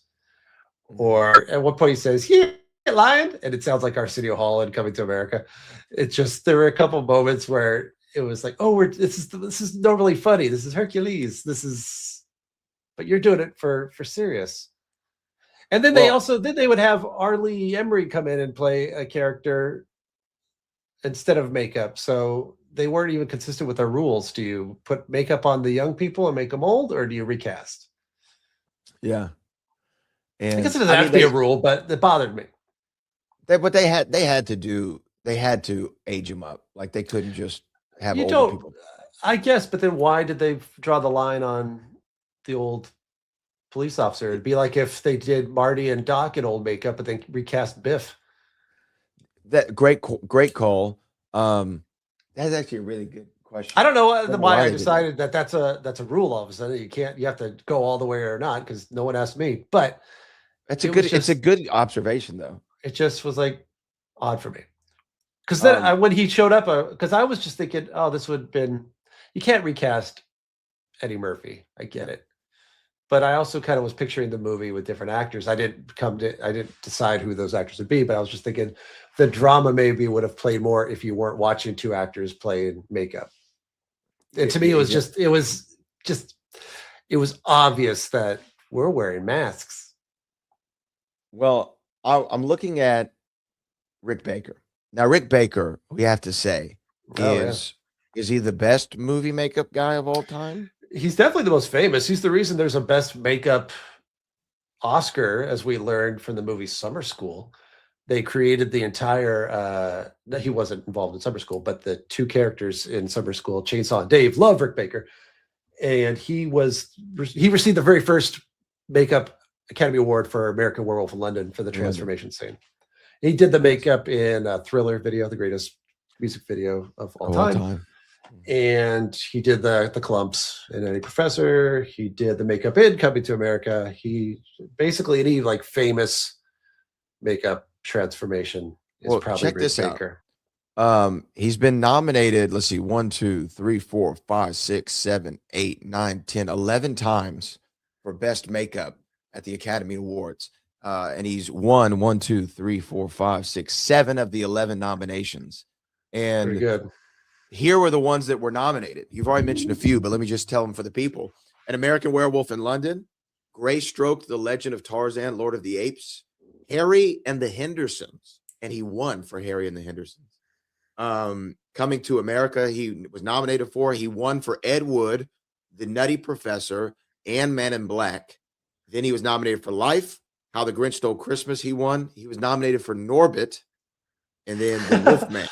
or at one point he says, "Yeah, lion," and it sounds like Arsenio Hall in Coming to America. It's just there were a couple moments where it was like, "Oh, this is normally funny. This is Hercules. But you're doing it for serious." And then they would have Arlie Emery come in and play a character instead of makeup. So they weren't even consistent with their rules. Do you put makeup on the young people and make them old, or do you recast? Yeah. And I guess it doesn't have to be a rule, but it bothered me. But they had to age them up. Like they couldn't just have older people. I guess, but then why did they draw the line on the old police officer? It'd be like if they did Marty and Doc in old makeup, but then recast Biff. That great call. That's actually a really good question. I don't know why I decided that's a rule. All of a sudden, you have to go all the way or not, because no one asked me. But it's a good observation, though. It just was like odd for me, because then when he showed up, because I was just thinking, oh, this would have been, you can't recast Eddie Murphy. I get it. But I also kind of was picturing the movie with different actors. I didn't decide who those actors would be, but I was just thinking the drama maybe would have played more if you weren't watching two actors play in makeup. And to me, it was obvious that we're wearing masks. Well, I'm looking at Rick Baker. Now, Rick Baker, we have to say, is he the best movie makeup guy of all time? He's definitely the most famous. He's the reason there's a best makeup Oscar, as we learned from the movie Summer School, they created the entire he wasn't involved in Summer School, but the two characters in Summer School, Chainsaw and Dave, love Rick Baker. And he received the very first makeup Academy Award for American Werewolf in London for the transformation scene. He did the makeup in a Thriller video, the greatest music video of all time. And he did the clumps in Eddie Professor. He did the makeup in Coming to America. He basically any like famous makeup transformation is probably check Rick this Baker. out. He's been nominated, let's see, 1, 2, 3, 4, 5, 6, 7, 8, 9, 10, 11 times for best makeup at the Academy Awards. And he's won 1, 2, 3, 4, 5, 6, 7 of the 11 nominations. And very good. Here were the ones that were nominated. You've already mentioned a few, but let me just tell them for the people. An American Werewolf in London, Grey Stroke, The Legend of Tarzan, Lord of the Apes, Harry and the Hendersons, and he won for Harry and the Hendersons. Coming to America, he was nominated for. He won for Ed Wood, The Nutty Professor, and Man in Black. Then he was nominated for Life, How the Grinch Stole Christmas. He won. He was nominated for Norbit, and then The Wolfman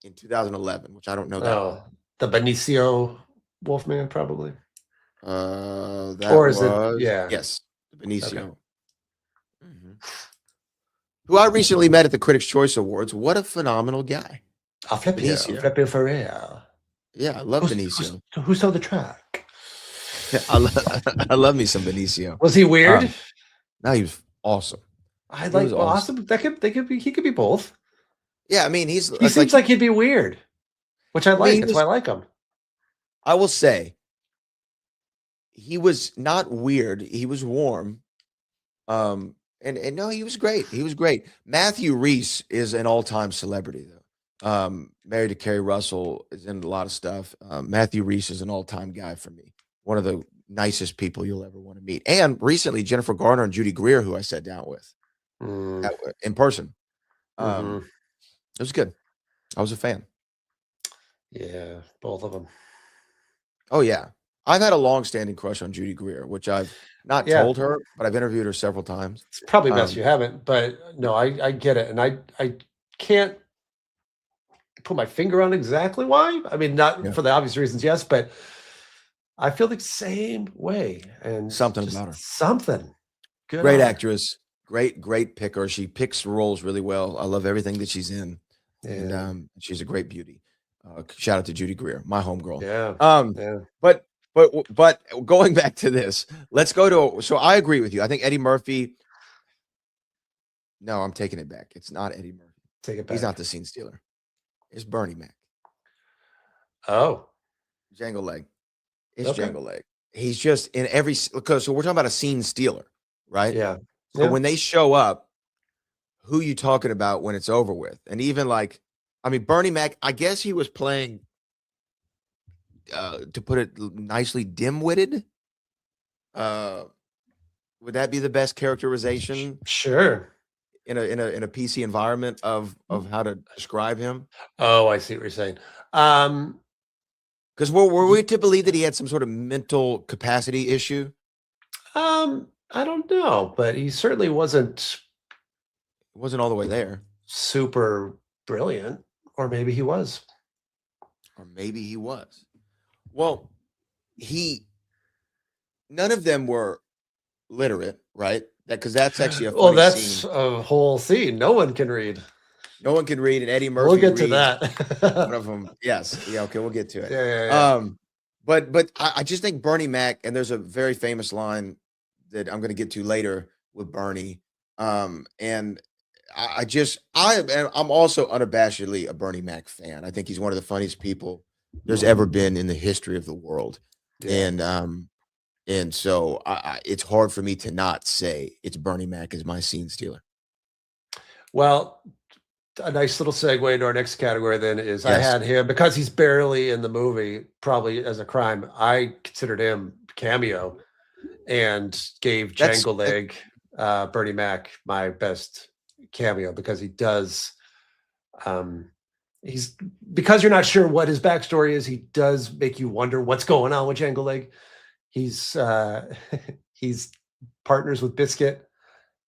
in 2011, which I don't know that. Oh, the Benicio Wolfman, probably. That or is was, it? Yeah. yes, Benicio. Okay. Who I recently met at the Critics' Choice Awards. What a phenomenal guy. Flippy for real. Yeah, I love Benicio. Who saw the track? I love me some Benicio. Was he weird? No, he was awesome. I like awesome. He could be both. Yeah, I mean, he seems like he'd be weird, which I like. That's why I like him. I will say, he was not weird. He was warm. And no, he was great. He was great. Matthew Rhys is an all-time celebrity, though. Married to Kerry Russell, is in a lot of stuff. Matthew Rhys is an all-time guy for me. One of the nicest people you'll ever want to meet. And recently, Jennifer Garner and Judy Greer, who I sat down with in person. It was good. I was a fan. Yeah, both of them. Oh, yeah. I've had a long-standing crush on Judy Greer, which I've not told her, but I've interviewed her several times. It's probably best you haven't, but no, I get it. And I can't put my finger on exactly why. I mean, not for the obvious reasons, yes, but I feel the same way. And something about her. Something. Good. Great actress. Great picker. She picks roles really well. I love everything that she's in. Yeah. And she's a great beauty. Shout out to Judy Greer, my homegirl. Yeah. But going back to this, let's go to. So I agree with you. I think Eddie Murphy. No, I'm taking it back. It's not Eddie Murphy. Take it back. He's not the scene stealer. It's Bernie Mac. Oh, Django Leg. It's Django Leg. He's just in every. So we're talking about a scene stealer, right? Yeah. So when they show up, who you talking about when it's over with? And even like, I mean, Bernie Mac, I guess he was playing, to put it nicely, dim-witted. Would that be the best characterization? Sure. In a PC environment of how to describe him? Oh, I see what you're saying. Because were we to believe that he had some sort of mental capacity issue? I don't know, but he certainly wasn't all the way there. Super brilliant, or maybe he was. Well, none of them were literate, right? Because that's actually a funny that's a whole scene. No one can read. No one can read, and Eddie Murphy. We'll get to that. One of them, yes, yeah, okay, we'll get to it. Yeah. But I just think Bernie Mac, and there's a very famous line that I'm going to get to later with Bernie, and I'm also unabashedly a Bernie Mac fan. I think he's one of the funniest people there's ever been in the history of the world, and so it's hard for me to not say it's Bernie Mac as my scene stealer. Well, a nice little segue into our next category then is I had him because he's barely in the movie, probably as a crime. I considered him cameo and gave Django Leg, Bernie Mac, my best cameo because he does. Because you're not sure what his backstory is, he does make you wonder what's going on with Django Leg. He's partners with Biscuit,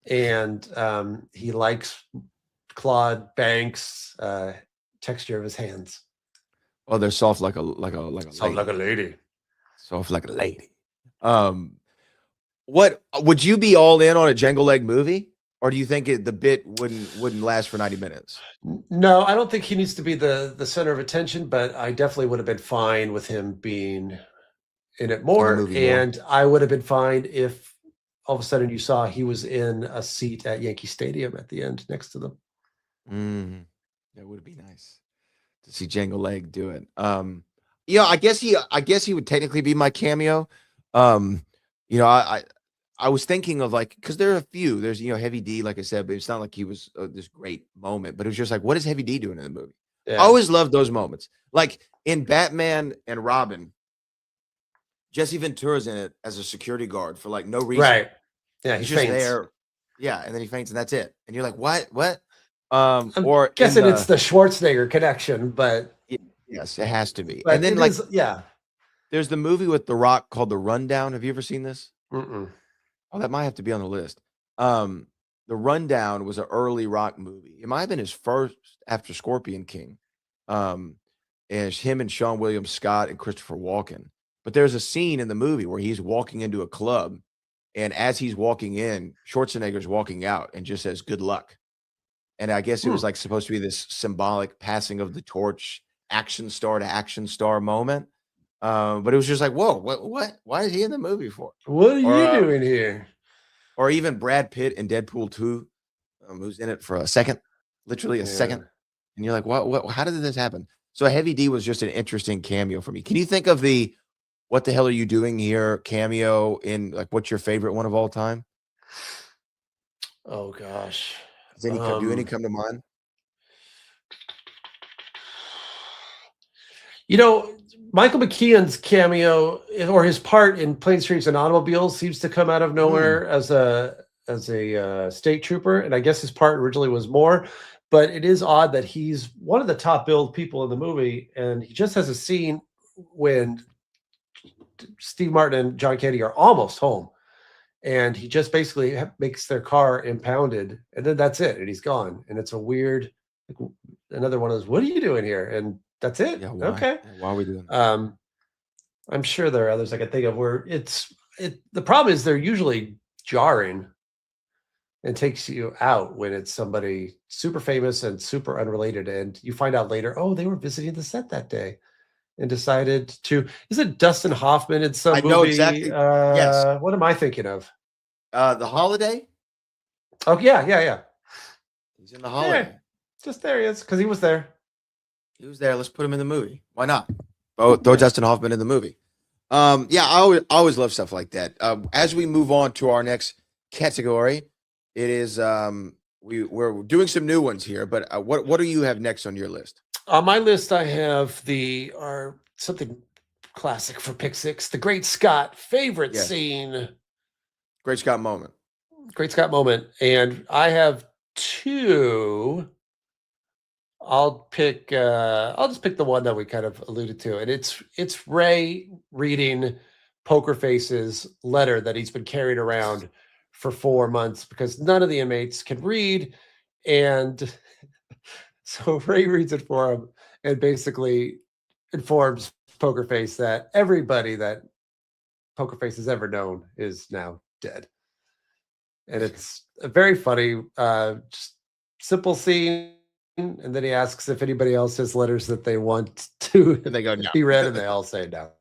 and he likes Claude Banks' texture of his hands. Oh, they're soft like a Sounds like a lady. lady. Soft like a lady. What would you be all in on a Jangle Leg movie, or do you think the bit wouldn't last for 90 minutes? No, I don't think he needs to be the center of attention, but I definitely would have been fine with him being in it In the more, movie more? and I would have been fine if all of a sudden you saw he was in a seat at Yankee Stadium at the end next to them. That would be nice to see Jangle Leg do it. You know, I guess he would technically be my cameo. You know, I was thinking of like, because there are a few. There's, you know, Heavy D, like I said, but it's not like he was this great moment. But it was just like, what is Heavy D doing in the movie? I Yeah. always loved those moments. Like in Batman and Robin, Jesse Ventura's in it as a security guard for like no reason. Right. Yeah, he He's just faints. there. Yeah, and then he faints, and that's it. And you're like, what? I'm Or guessing it's the Schwarzenegger connection, but yes, it has to be. but And then it like is, yeah. there's the movie with The Rock called The Rundown. Have you ever seen this? Mm-mm. Oh, that might have to be on the list. The Rundown was an early Rock movie. It might have been his first after Scorpion King. And it's him and Sean William Scott and Christopher Walken. But there's a scene in the movie where he's walking into a club, and as he's walking in, Schwarzenegger's walking out and just says, "Good luck." And I guess it was like supposed to be this symbolic passing of the torch, action star to action star moment. But it was just like, whoa, what? Why is he in the movie for? What are you doing here? Or even Brad Pitt in Deadpool 2, who's in it for a second, literally a second. And you're like, what? How did this happen? So Heavy D was just an interesting cameo for me. Can you think of the "What the hell are you doing here" cameo in like what's your favorite one of all time? Oh gosh. Does do any come to mind? You know, Michael McKean's cameo or his part in Planes, Trains, and Automobiles seems to come out of nowhere as a state trooper, and I guess his part originally was more. But it is odd that he's one of the top billed people in the movie, and he just has a scene when Steve Martin and John Candy are almost home, and he just basically makes their car impounded, and then that's it, and he's gone. And it's a weird, like, another one of those, "What are you doing here?" And that's it. Yeah, why? Okay. Yeah, why are we doing that? I'm sure there are others I can think of where the problem is they're usually jarring and takes you out when it's somebody super famous and super unrelated, and you find out later, oh, they were visiting the set that day and decided to. Is it Dustin Hoffman in some movie? I know exactly. Yes. What am I thinking of? The Holiday. Oh yeah. He's in The Holiday. Yeah, just there he is, because he was there. He was there. Let's put him in the movie. Why not? Throw Dustin Hoffman in the movie. Yeah, I always love stuff like that. As we move on to our next category, it is we're doing some new ones here. But what do you have next on your list? On my list, I have something classic for Pick Six, the Great Scott favorite scene. Great Scott moment. Great Scott moment, and I have two. I'll just pick the one that we kind of alluded to, and it's Ray reading Poker Face's letter that he's been carrying around for 4 months because none of the inmates can read, and so Ray reads it for him and basically informs Poker Face that everybody that Poker Face has ever known is now dead. And it's a very funny, just simple scene. And then he asks if anybody else has letters that they want to And they go, no. be read, and they all say no.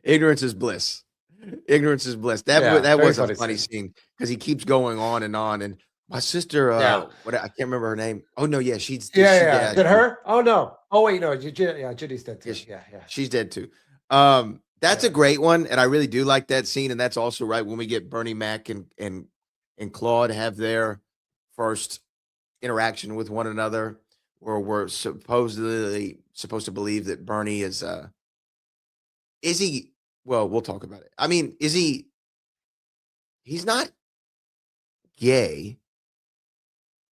Ignorance is bliss. Ignorance is bliss. That was a funny scene because he keeps going on. And my sister, I can't remember her name. Oh no, yeah, she's dead. Is it her? Oh no. Oh wait, no. Judy's dead too. Yeah, she's dead too. That's a great one, and I really do like that scene. And that's also right when we get Bernie Mac and Claude have their first interaction with one another, or we're supposedly supposed to believe that Bernie is he, well, we'll talk about it. I mean, he's not gay,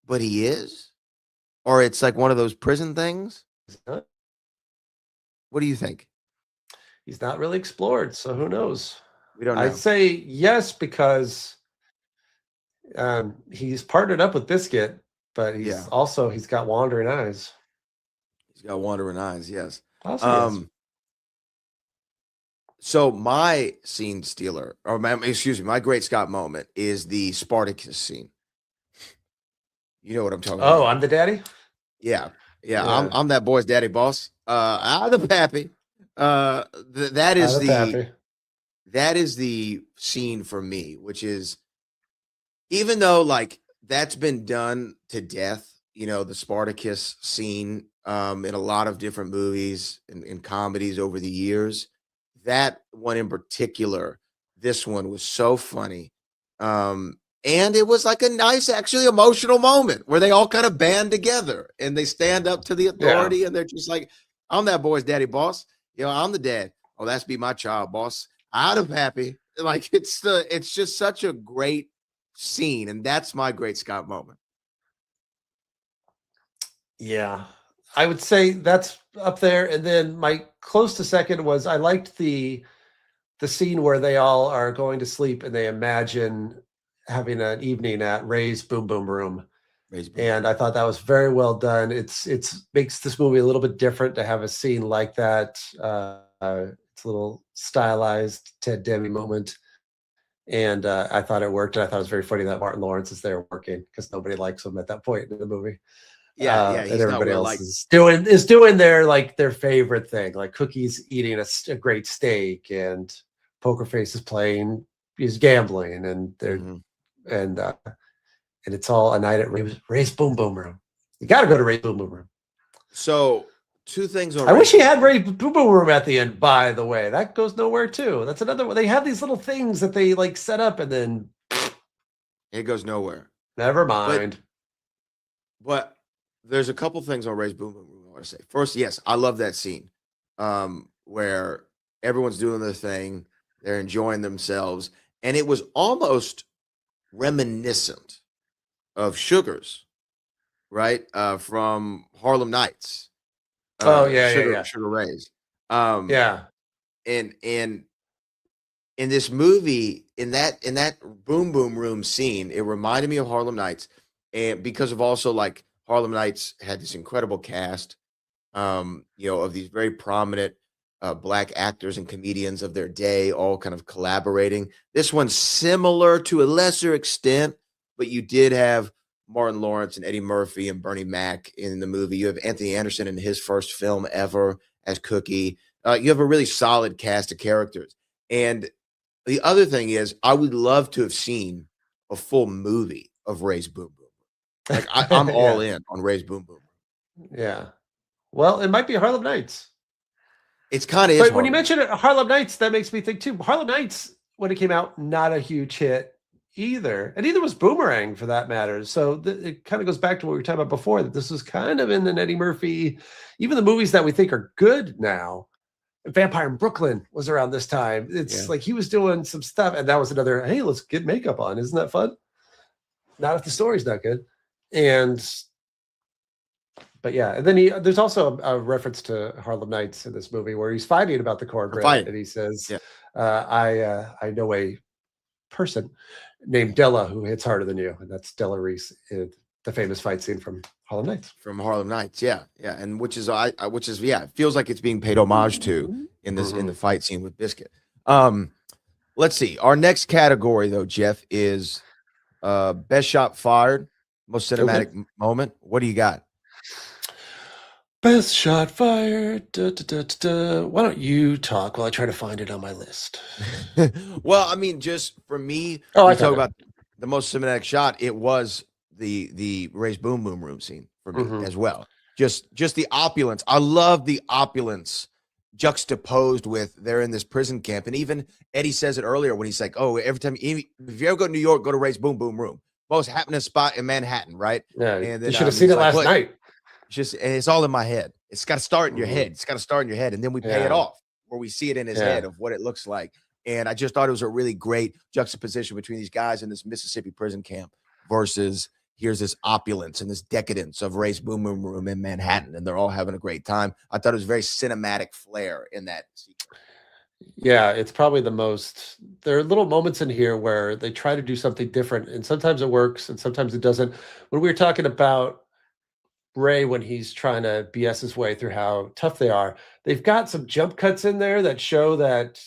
but he is, or it's like one of those prison things. What do you think? He's not really explored, so who knows? We don't I'd know. say yes, because he's partnered up with Biscuit, but Yeah, he's got wandering eyes. he's got wandering eyes. Yes. Also, yes. So my scene stealer, or excuse me, my great Scott moment is the Spartacus scene. You know what I'm talking Oh, about? I'm the daddy. Yeah, yeah. Yeah, I'm that boy's daddy boss. The pappy. That out is of Pappy. the scene for me, which is, even though like that's been done to death, the Spartacus scene in a lot of different movies and comedies over the years. That one in particular, this one was so funny. And it was like a nice, actually emotional moment where they all kind of band together and they stand up to the Yeah, authority and they're just like, I'm that boy's daddy boss. I'm the dad. Oh, that's be my child, boss. Out of happy. Like it's just such a great scene, and that's my great Scott moment. yeah. I would say that's up there, and then my close to second was I liked the scene where they all are going to sleep and they imagine having an evening at Ray's Boom Boom Room. Raise boom And boom. I thought that was very well done. It's makes this movie a little bit different to have a scene like that. It's a little stylized Ted Demi moment, and I thought it worked. And I thought it was very funny that Martin Lawrence is there working because nobody likes him at that point in the movie, Yeah, yeah, and he's not everybody well else liked. is doing their favorite thing, like Cookie's eating a great steak, and Poker Face is gambling, and Mhm. and uh, and it's all a night at Ray's Boom Boom Room. You got to go to Ray's Boom Boom Room. So, two things on I Ray's wish he boom had boom. Ray's Boom Boom Room at the end. By the way, that goes nowhere too. That's another one. They have these little things that they like set up, and then It goes nowhere. never But mind. but there's a couple things on Ray's boom boom room I want to say. First, yes, I love that scene where everyone's doing their thing, they're enjoying themselves, and it was almost reminiscent of Sugars, right? From Harlem Nights, Oh yeah, yeah, Sugar Ray's. Um, yeah, and in this movie, in that boom boom room scene, it reminded me of Harlem Nights, and because of also like Harlem Nights had this incredible cast, of these very prominent black actors and comedians of their day, all kind of collaborating. This one's similar to a lesser extent, but you did have Martin Lawrence and Eddie Murphy and Bernie Mac in the movie. You have Anthony Anderson in his first film ever as Cookie. You have a really solid cast of characters. And the other thing is, I would love to have seen a full movie of Ray's Boom Boom. Like I'm all yeah, in on Ray's Boom Boom. yeah. Well, it might be Harlem Nights. It's kind of is But when you Harlem mention Nights. it, Harlem Nights, that makes me think too. Harlem Nights, when it came out, not a huge hit either, and either was Boomerang for that matter. So it kind of goes back to what we were talking about before. That this was kind of in the Eddie Murphy, even the movies that we think are good now. Vampire in Brooklyn was around this time. It's Yeah. like he was doing some stuff, and that was another. Hey, let's get makeup on. Isn't that fun? Not if the story's not good. And but yeah, and then there's also a reference to Harlem Nights in this movie where he's fighting about the I'm cornbread, fighting. and he says, Yeah. I know a person named Della who hits harder than you," and that's Della Reese, in the famous fight scene from Harlem Nights. From Harlem Nights. Yeah. Yeah. And which is yeah, it feels like it's being paid homage to in Mhm. the fight scene with Biscuit. Um, let's see. Our next category though, Jeff, is best shot fired, most Okay. cinematic moment. What do you got? Best shot fired. Da, da, da, da, da. Why don't you talk while I try to find it on my list? Well, I mean, just for me, Oh, when I you talk found it. about the most cinematic shot, it was the Ray's Boom Boom Room scene for me Mhm. as well. Just the opulence. I love the opulence juxtaposed with they're in this prison camp. And even Eddie says it earlier when he's like, "Oh, every time if you ever go to New York, go to Ray's Boom Boom Room, most happening spot in Manhattan, right?" Yeah, And you then should have seen he's it like, last "What?" night. And it's all in my head. It's got to start in your head. Mhm. It's got to start in your head, and then we pay it Yeah, off where we see it in his head yeah. of what it looks like. And I just thought it was a really great juxtaposition between these guys in this Mississippi prison camp versus here's this opulence and this decadence of Ray's Boom Boom Room in Manhattan, and they're all having a great time. I thought it was very cinematic flair in that sequence. Yeah, it's probably the most. There are little moments in here where they try to do something different, and sometimes it works, and sometimes it doesn't. When we were talking about Ray when he's trying to BS his way through how tough they are. They've got some jump cuts in there that show that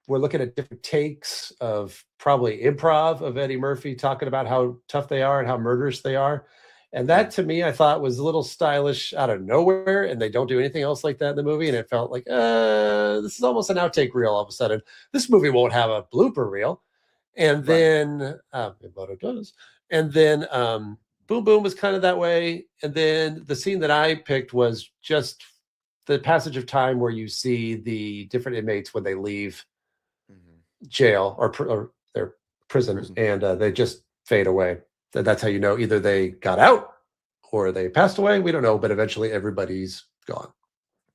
we're looking at different takes of probably improv of Eddie Murphy talking about how tough they are and how murderous they are. And Yeah. that to me, I thought was a little stylish out of nowhere. And they don't do anything else like that in the movie. And it felt like, this is almost an outtake reel all of a sudden. This movie won't have a blooper reel. And Right. then, but it does. And then, Boom Boom was kind of that way. And then the scene that I picked was just the passage of time where you see the different inmates when they leave jail or their prison, and they just fade away. That's how you know either they got out or they passed away. We don't know, but eventually everybody's gone.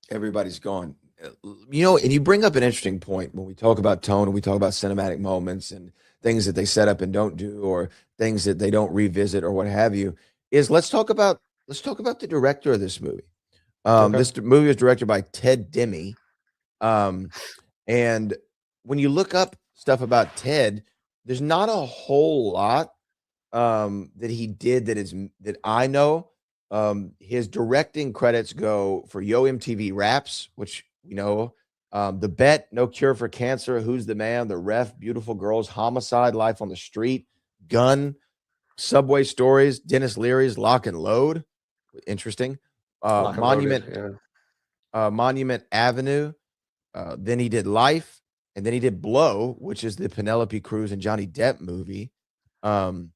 Everybody's gone. And you bring up an interesting point when we talk about tone and we talk about cinematic moments and things that they set up and don't do, or things that they don't revisit or what have you. Is let's talk about the director of this movie. Okay. This movie was directed by Ted Demme. Um, and when you look up stuff about Ted, there's not a whole lot that he did that I know. His directing credits go for Yo MTV Raps, which you know, The Bet, No Cure for Cancer, Who's the Man, The Ref, Beautiful Girls, Homicide, Life on the Street, Gun, Subway Stories, Dennis Leary's Lock and Load, interesting. Lock and loaded. Monument Avenue. Then he did Life, and then he did Blow, which is the Penelope Cruz and Johnny Depp movie. And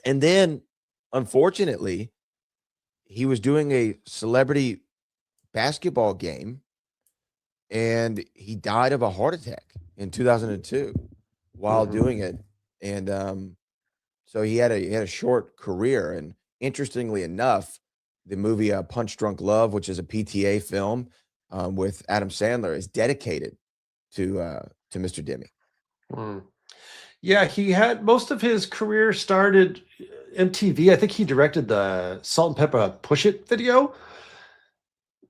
then, unfortunately, he was doing a celebrity basketball game, and he died of a heart attack in 2002 while doing it. And so he had a short career. And interestingly enough, the movie Punch Drunk Love, which is a PTA film with Adam Sandler, is dedicated to Mr. Demme. Mm. Yeah, he had most of his career started MTV. I think he directed the Salt and Pepper Push It video.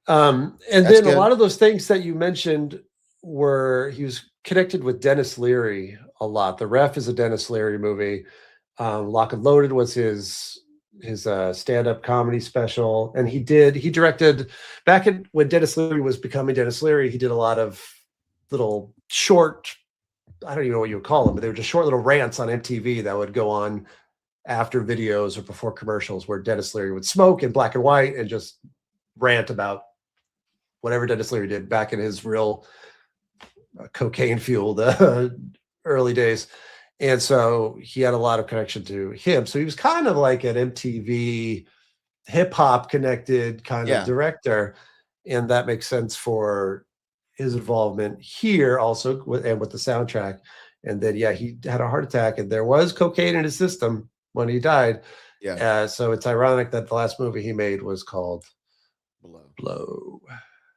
And That's then a good. lot of those things that you mentioned were he was connected with Dennis Leary a lot. The Ref is a Dennis Leary movie. Lock and Loaded was his stand-up comedy special, and he directed back when Dennis Leary was becoming Dennis Leary. He did a lot of little short, I don't even know what you would call them, but they were just short little rants on MTV that would go on after videos or before commercials, where Dennis Leary would smoke in black and white and just rant about whatever Dennis Leary did back in his real cocaine-fueled early days. And so he had a lot of connection to him. So he was kind of like an MTV hip-hop connected kind of director. And that makes sense for his involvement here also with the soundtrack. And then, he had a heart attack, and there was cocaine in his system when he died. So it's ironic that the last movie he made was called Blow.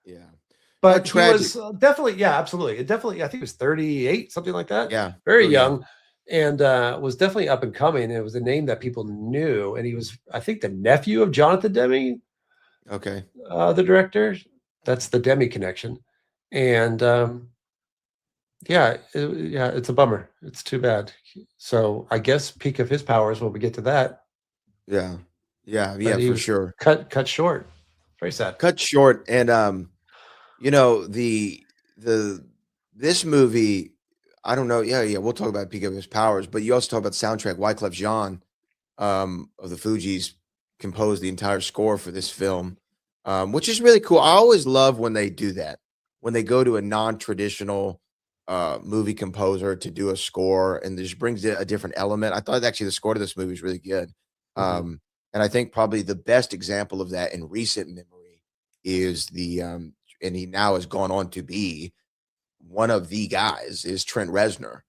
Yeah. But he was definitely, absolutely. It definitely, I think he was 38, something like that. Yeah. Very young. And was definitely up and coming. It was a name that people knew. And he was, I think, the nephew of Jonathan Demme. Okay. The director. That's the Demme connection. And it's a bummer. It's too bad. So I guess peak of his powers when we get to that. Yeah, for sure. Cut short. Very sad. Cut short. And this movie, I don't know. Yeah, we'll talk about peak of his powers, but you also talk about the soundtrack. Wyclef Jean of the Fugees composed the entire score for this film, which is really cool. I always love when they do that, when they go to a non-traditional movie composer to do a score, and this brings a different element. I thought actually the score to this movie is really good. And I think probably the best example of that in recent memory is and he now has gone on to be one of the guys, is Trent Reznor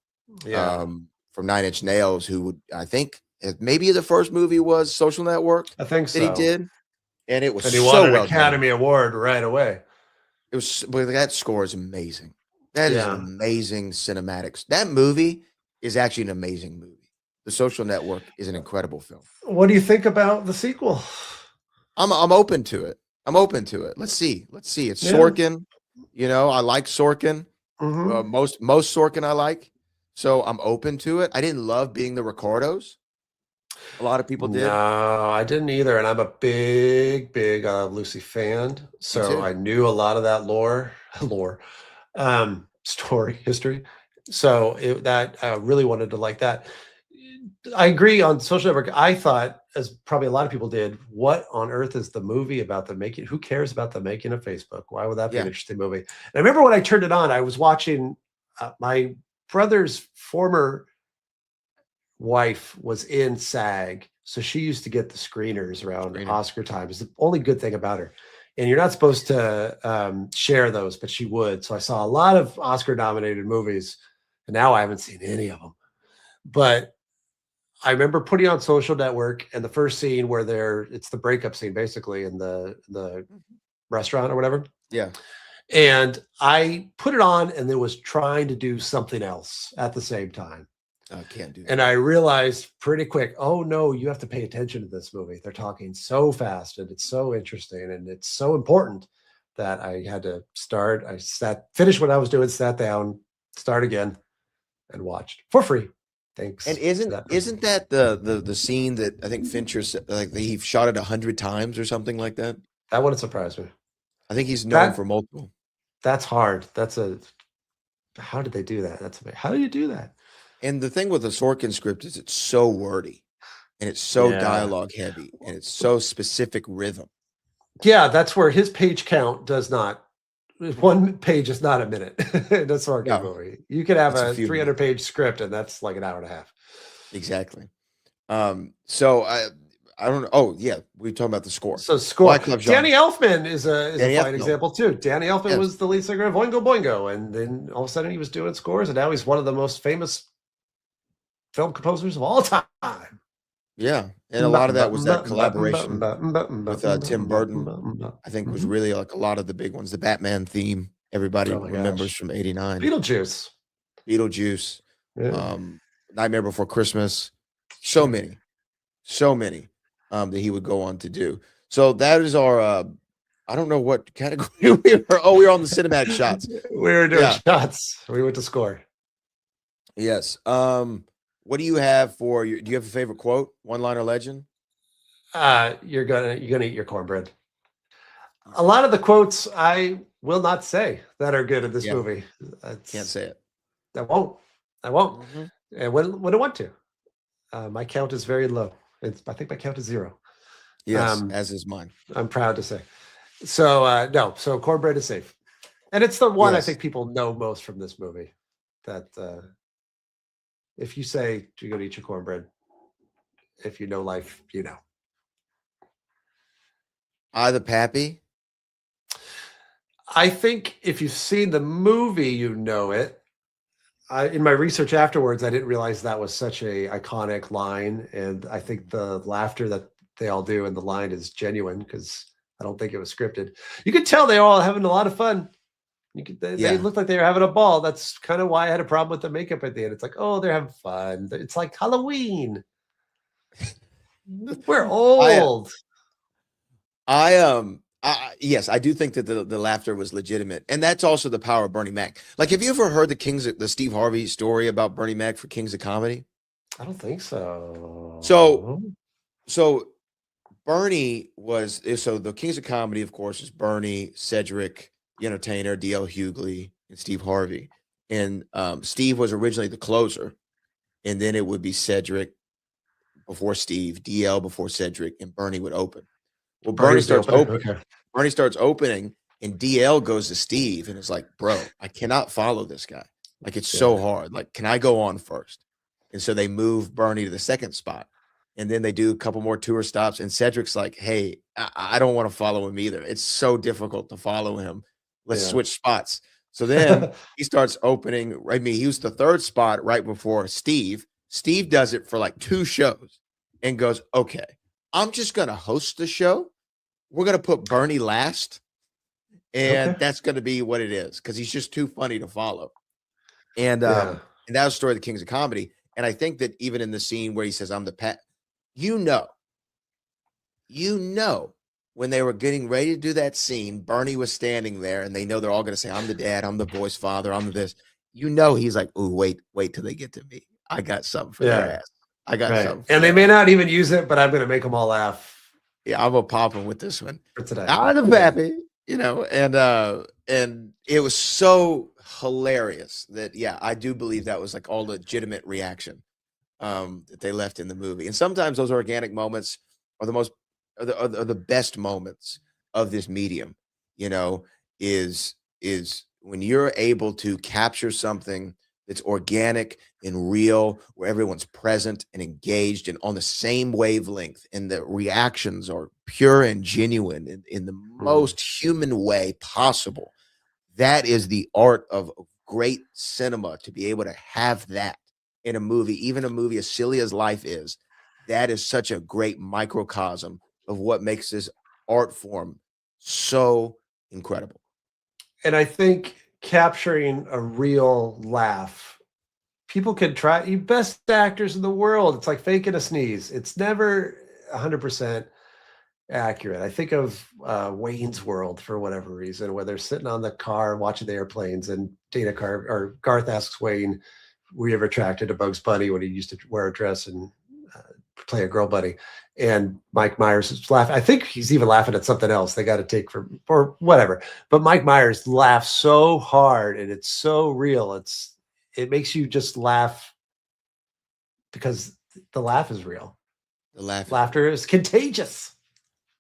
from Nine Inch Nails, who would, I think, maybe the first movie was Social Network. I think so. That he did, and it was and he won an Academy Award right away. It was, but that score is amazing. That is an amazing cinematics. That movie is actually an amazing movie. The Social Network is an incredible film. What do you think about the sequel? I'm open to it. Let's see. It's Sorkin. I like Sorkin. Mhm. Most Sorkin I like, so I'm open to it. I didn't love being the Ricardos. A lot of people No, did. I didn't either, and I'm a big, Lucy fan, Me so too. I knew a lot of that lore, story, history. So that I really wanted to like that. I agree on Social Network. I thought, as probably a lot of people did, what on earth is the movie about the making? Who cares about the making of Facebook? Why would that be an Yeah. interesting movie? And I remember when I turned it on, I was watching my brother's former wife was in SAG, so she used to get the screeners around Screener. Oscar time. It's the only good thing about her. And you're not supposed to share those, but she would. So I saw a lot of Oscar-nominated movies, and now I haven't seen any of them. But I remember putting on Social Network, and the first scene where it's the breakup scene, basically in the restaurant or whatever. Yeah. And I put it on, and it was trying to do something else at the same time. I can't do that. And I realized pretty quick, oh no, you have to pay attention to this movie. They're talking so fast and it's so interesting and it's so important that I had to start. Finished what I was doing, sat down, start again, and watched for free. Thanks. And to that person. isn't that the scene that I think Fincher said, like he shot it 100 times or something like that? That wouldn't surprise me. I think he's known That for multiple. that's hard. How did they do that? That's amazing. How do you do that? And the thing with the Sorkin script is it's so wordy and it's so Yeah. dialogue heavy and it's so specific rhythm. Yeah, that's where his page count does not. One page is not a minute in a Sorkin No. movie. You could have It's a a few 300-page script, and that's like an hour and a half. Exactly. So I don't know. Oh yeah, we talking about the score. So score. Black Club John. Danny Elfman is a Danny fine Elfman. example too. Danny Elfman Yes. was the lead singer of Oingo Boingo, and then all of a sudden he was doing scores, and now he's one of the most famous film composers of all time. Yeah, and a lot of that was that collaboration with Tim Burton. I think was really like a lot of the big ones. The Batman theme, everybody Oh my remembers gosh. from '89. Beetlejuice. Beetlejuice, Nightmare Before Christmas. So many that he would go on to do. So that is our. I don't know what category we were. Oh, we were on the cinematic shots. We were doing shots. We went to score. Yes. What do you have for your? Do you have a favorite quote? One-liner legend? You're gonna eat your cornbread. A lot of the quotes I will not say that are good in this movie. Can't say it. I won't. Mhm. And when I want to. My count is very low. I think my count is 0. Yes, as is mine. I'm proud to say. So no, so cornbread is safe. And it's the one I Yes. think people know most from this movie. That if you say you're gonna eat your cornbread, if you know life, you know. The Pappy. I think if you've seen the movie, you know it. In my research afterwards, I didn't realize that was such a iconic line, and I think the laughter that they all do in the line is genuine because I don't think it was scripted. You could tell they were all having a lot of fun. They looked like they were having a ball. That's kind of why I had a problem with the makeup at the end. It's like, oh, they're having fun. It's like Halloween. We're old. Yes, I do think that the laughter was legitimate, and that's also the power of Bernie Mac. Like, have you ever heard the Steve Harvey story about Bernie Mac for Kings of Comedy? I don't think so. So Bernie was the Kings of Comedy, of course, is Bernie, Cedric, the Entertainer, D.L. Hughley, and Steve Harvey. And Steve was originally the closer, and then it would be Cedric before Steve, DL before Cedric, and Bernie would open. Well, Bernie starts opening. Okay. Bernie starts opening, and DL goes to Steve, and it's like, bro, I cannot follow this guy. Like, it's so hard. Like, can I go on first? And so they move Bernie to the second spot. And then they do a couple more tour stops. And Cedric's like, hey, I don't want to follow him either. It's so difficult to follow him. Let's switch spots. So then he starts opening. I mean, he was the third spot right before Steve. Steve does it for like 2 shows and goes, okay, I'm just going to host the show. We're going to put Bernie last. And that's going to be what it is because he's just too funny to follow. And that was the story of the Kings of Comedy. And I think that even in the scene where he says, I'm the Pat, you know when they were getting ready to do that scene, Bernie was standing there, and they know they're all going to say, "I'm the dad, I'm the boy's father, I'm the this." You know, he's like, "Ooh, wait till they get to me. I got something for their Yeah. ass. I got Right. something for And they their may ass. not even use it, but I'm going to make them all laugh Yeah, I'm gonna pop him with this one." for today. I'm the Yeah. pappy, and it was so hilarious that I do believe that was like all legitimate reaction that they left in the movie. And sometimes those organic moments are the most are the best moments of this medium, you know, is when you're able to capture something that's organic and real, where everyone's present and engaged and on the same wavelength, and the reactions are pure and genuine in the Mhm. most human way possible. That is the art of great cinema, to be able to have that in a movie, even a movie as silly as Life is. That is such a great microcosm of what makes this art form so incredible. And I think capturing a real laugh, people can try, you best actors in the world. It's like faking a sneeze. It's never 100% accurate. I think of Wayne's World for whatever reason, where they're sitting on the car watching the airplanes, and Garth asks Wayne, "Were you ever attracted to Bugs Bunny when he used to wear a dress and uh, play a girl buddy?" And Mike Myers is laughing. I think he's even laughing at something else they got to take for whatever. But Mike Myers laughs so hard, and it's so real. It makes you just laugh because the laugh is real. The laugh is real. Laughter is contagious.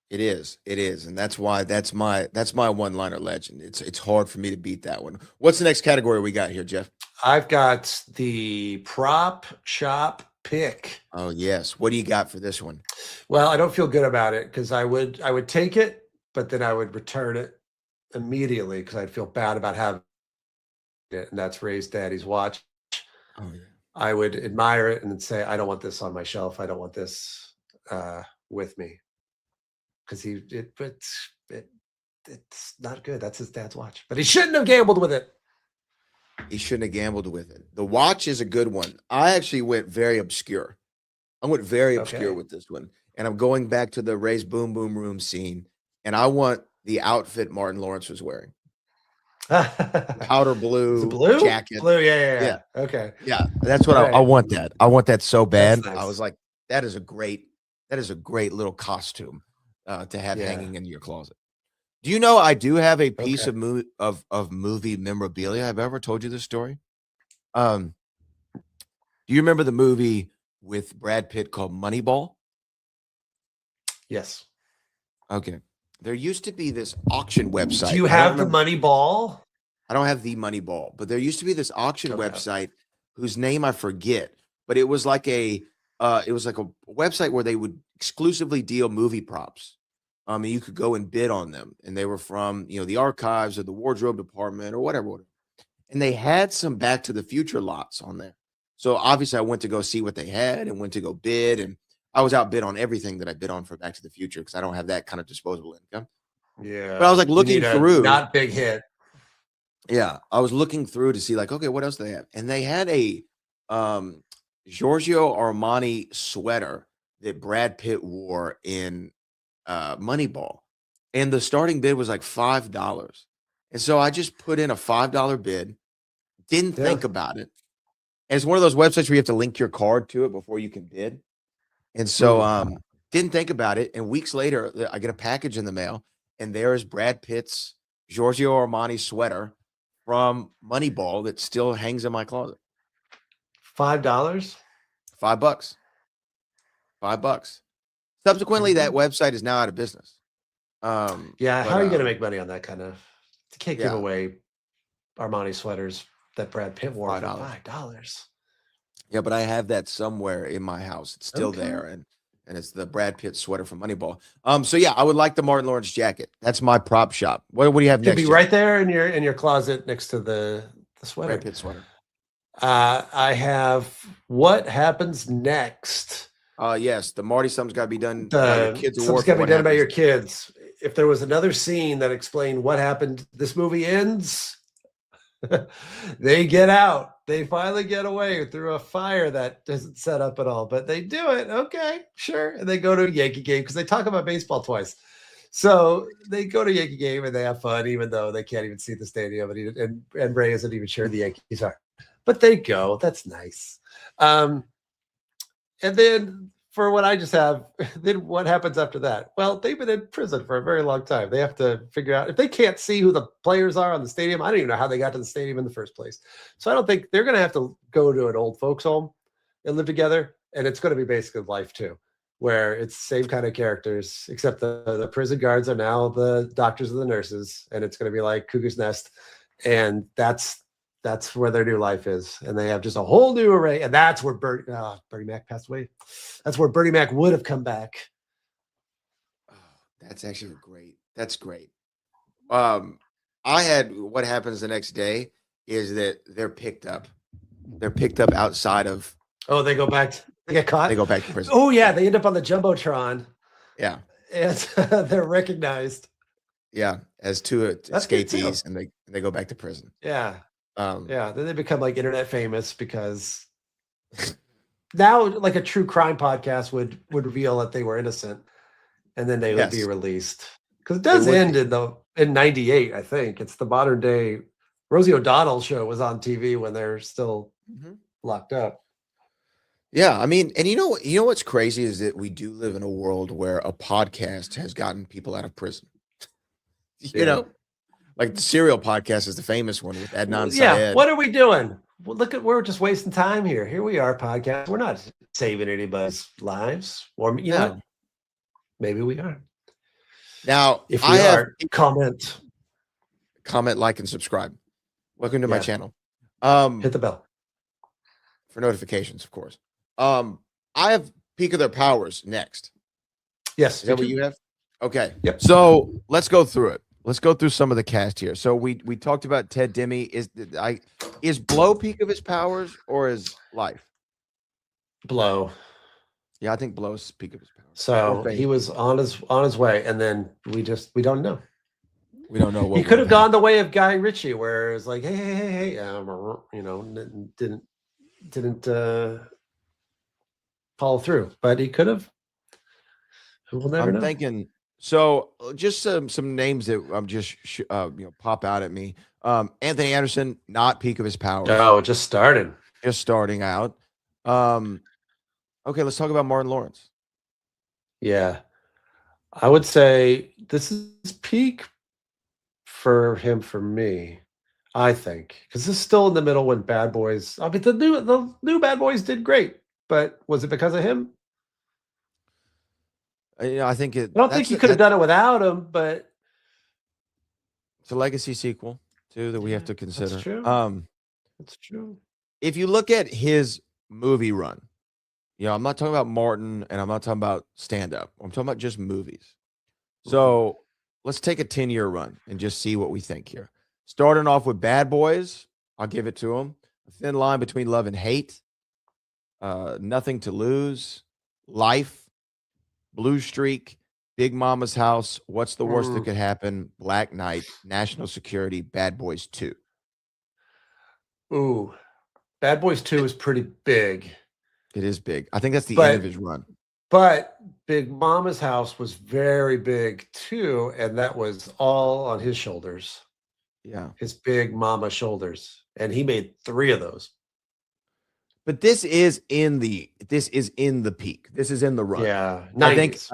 It is, and that's my one-liner legend. It's hard for me to beat that one. What's the next category we got here, Jeff? I've got the prop shop pick. Oh yes, what do you got for this one? Well, I don't feel good about it because I would take it, but then I would return it immediately because I'd feel bad about having it, and that's Ray's Daddy's watch. Oh yeah. I would admire it and then say, I don't want this on my shelf. I don't want this with me because it's not good. That's his dad's watch, but he shouldn't have gambled with it. He shouldn't have gambled with it. The watch is a good one. I actually went very obscure. I went very obscure Okay. with this one, and I'm going back to the Ray's Boom Boom Room scene, and I want the outfit Martin Lawrence was wearing. Powder Is it blue blue? jacket. Blue, yeah. Yeah, Okay. yeah, that's what All I right. want that. I want that so That's bad. I nice. was like, that is a great little costume to have Yeah. hanging in your closet. Do you know I do have a piece Okay. of movie memorabilia? Have I ever told you this story? Um, do you remember the movie with Brad Pitt called Moneyball? Yes. Okay. There used to be this auction website. Do you I don't have the remember. money ball? I don't have the Moneyball, but there used to be this auction Okay. website whose name I forget, but it was like a website where they would exclusively deal movie props. And you could go and bid on them, and they were from the archives or the wardrobe department or whatever. And they had some Back to the Future lots on there. So obviously, I went to go see what they had and went to go bid, and I was outbid on everything that I bid on for Back to the Future because I don't have that kind of disposable income. But I was Yeah. like You looking need a through. not big hit. Yeah, I was looking through to see like, okay, what else do they have? And they had a um Giorgio Armani sweater that Brad Pitt wore in Moneyball. And the starting bid was like $5. And so I just put in a $5 bid, didn't Yeah. think about it. And it's one of those websites where you have to link your card to it before you can bid. And so didn't think about it. And weeks later, I get a package in the mail, and there is Brad Pitt's Giorgio Armani sweater from Moneyball that still hangs in my closet. $5? $5. $5. Subsequently, that website is now out of business. Yeah. How But are you going to make money on that kind of? You can't give yeah, away Armani sweaters that Brad Pitt wore for $5. $5. Yeah, but I have that somewhere in my house. It's still Okay. there, and it's the Brad Pitt sweater from Moneyball. So yeah, I would like the Martin Lawrence jacket. That's my prop shop. What do you have Could next, be Jeff? right there in your closet next to the sweater. Brad Pitt sweater. I have What Happens Next. Yes, the Marty something's got to be done about your kids award Something's for got to be what done about happens your next. kids. If there was another scene that explained what happened, this movie ends. They get out. They finally get away through a fire that isn't set up at all, but they do it. Okay, sure. And they go to a Yankee game because they talk about baseball twice. So they go to a Yankee game and they have fun, even though they can't even see the stadium, and Ray isn't even sure the Yankees are. But they go. That's nice. And then for what I just have, then what happens after that? Well, they've been in prison for a very long time. They have to figure out if they can't see who the players are on the stadium. I don't even know how they got to the stadium in the first place. So I don't think they're going to have to go to an old folks home and live together. And it's going to be basically life too, where it's the same kind of characters, except the prison guards are now the doctors and the nurses, and it's going to be like Cuckoo's Nest, and that's where their new life is, and they have just a whole new array, and that's where Bertie Mac passed away. That's where Bertie Mac would have come back. Oh, that's actually great. That's great. I had what happens the next day is that they're picked up. They're picked up outside of. Oh, they go back. They get caught. They go back to prison. Oh yeah, they end up on the jumbotron. Yeah, and they're recognized. Yeah, as two escapees, and they go back to prison. Yeah. Then they become like internet famous because now like a true crime podcast would reveal that they were innocent, and then they would be released. Because it does end in 98, I think. It's the modern day Rosie O'Donnell show was on TV when they're still locked up. Yeah, I mean, and you know what's crazy is that we do live in a world where a podcast has gotten people out of prison. You know, like the Serial podcast is the famous one with Adnan Syed. Yeah, what are we doing? Well, we're just wasting time here. Here we are, podcast. We're not saving anybody's lives, or you know, maybe we are. Now, if we are, comment, like, and subscribe. Welcome to my channel. Hit the bell for notifications, of course. I have Peak of Their Powers next. Yes, is that what you have? Okay. Yep. So let's go through it. Let's go through some of the cast here. So we talked about Ted Demme. Is Blow peak of his powers or is Life? Blow. Yeah, I think Blow's peak of his powers. So he was on his way, and then we don't know. We don't know what he could have gone the way of Guy Ritchie, where it was like, hey, you know, didn't follow through, but he could have. We'll never know. I'm thinking. So just some names that I'm just pop out at me. Anthony Anderson, not peak of his powers. Oh, just starting out. Okay, let's talk about Martin Lawrence. Yeah, I would say this is peak for him for me. I think because this is still in the middle when Bad Boys. I mean, the new Bad Boys did great, but was it because of him? I think it. I don't think you could have done it without him, but it's a legacy sequel too that we have to consider. That's true. That's true. If you look at his movie run, I'm not talking about Martin, and I'm not talking about stand-up. I'm talking about just movies. So let's take a 10-year run and just see what we think here. Starting off with Bad Boys, I'll give it to him. A Thin Line Between Love and Hate, Nothing to Lose, Life, Blue Streak, Big Mama's House, What's the Worst That Could Happen, Black Knight, National Security, Bad Boys 2. Ooh, Bad Boys 2 is pretty big. It is big. I think that's the end of his run. But Big Mama's House was very big too, and that was all on his shoulders. Yeah, his Big Mama shoulders, and he made 3 of those. But this is in the peak. This is in the run. Yeah, 90s.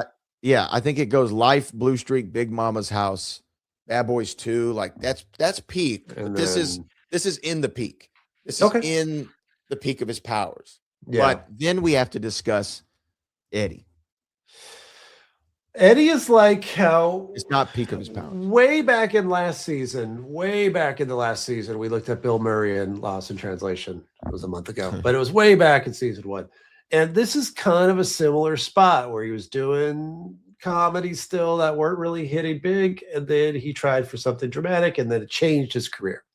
I think it goes Life, Blue Streak, Big Mama's House, Bad Boys 2. Like that's peak. But this is in the peak. This is in the peak of his powers. Yeah. But then we have to discuss Eddie. Eddie is like how it's not peak of his powers. Way back in the last season, we looked at Bill Murray in Lost in Translation. It was a month ago, but it was way back in season 1. And this is kind of a similar spot where he was doing comedies still that weren't really hitting big. And then he tried for something dramatic, and then it changed his career.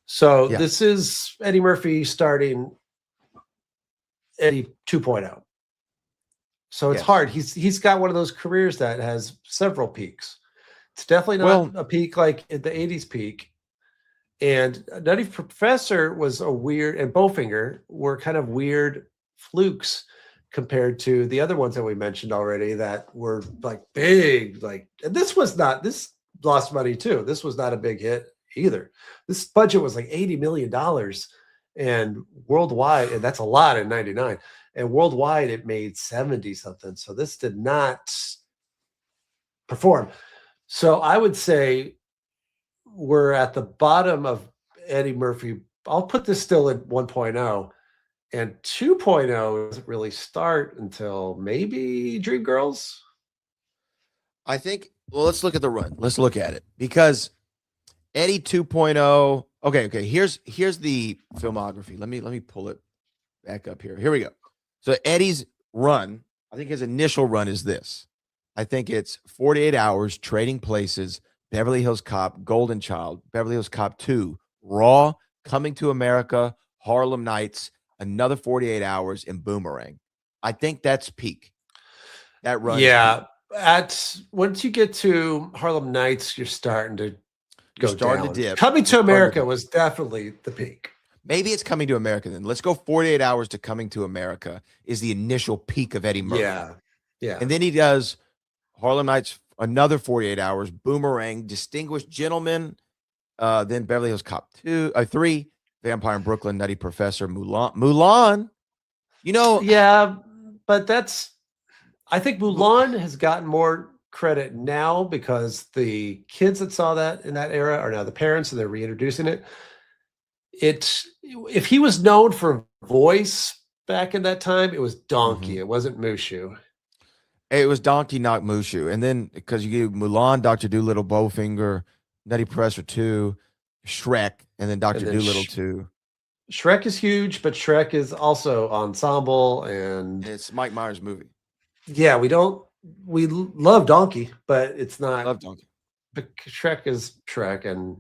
So this is Eddie Murphy starting Eddie 2.0. So it's hard. He's got one of those careers that has several peaks. It's definitely not a peak like the 80s peak. And Nutty Professor was a weird, and Bowfinger were kind of weird flukes compared to the other ones that we mentioned already that were like big, like, and this lost money too. This was not a big hit either. This budget was like $80 million and worldwide, and that's a lot in 99. And worldwide it made 70 something. So this did not perform. So I would say we're at the bottom of Eddie Murphy. I'll put this still at 1.0. And 2.0 doesn't really start until maybe Dreamgirls. I think, well, let's look at the run. Let's look at it because Eddie 2.0. Okay. Here's the filmography. Let me pull it back up here. Here we go. So Eddie's run, I think his initial run is this. I think it's 48 Hours, Trading Places, Beverly Hills Cop, Golden Child, Beverly Hills Cop 2, Raw, Coming to America, Harlem Nights, another 48 Hours, and Boomerang. I think that's peak. That run. Yeah. Once you get to Harlem Nights, you're starting to go down. To dip. Coming to America was definitely the peak. Maybe it's Coming to America then. Let's go 48 Hours to Coming to America is the initial peak of Eddie Murphy. Yeah. And then he does Harlem Nights, another 48 Hours, Boomerang, Distinguished Gentleman, then Beverly Hills Cop 3, Vampire in Brooklyn, Nutty Professor, Mulan. Yeah, but I think Mulan has gotten more credit now because the kids that saw that in that era are now the parents and they're reintroducing it. If he was known for voice back in that time, it was Donkey. It wasn't Mushu. It was Donkey, not Mushu. And then because you get Mulan, Dr. Dolittle, Bowfinger, Nutty Professor 2, Shrek, and then Dr. Dolittle 2. Shrek is huge, but Shrek is also ensemble, and it's Mike Myers' movie. Yeah, we love Donkey, but it's not. I love Donkey. But Shrek is Shrek, and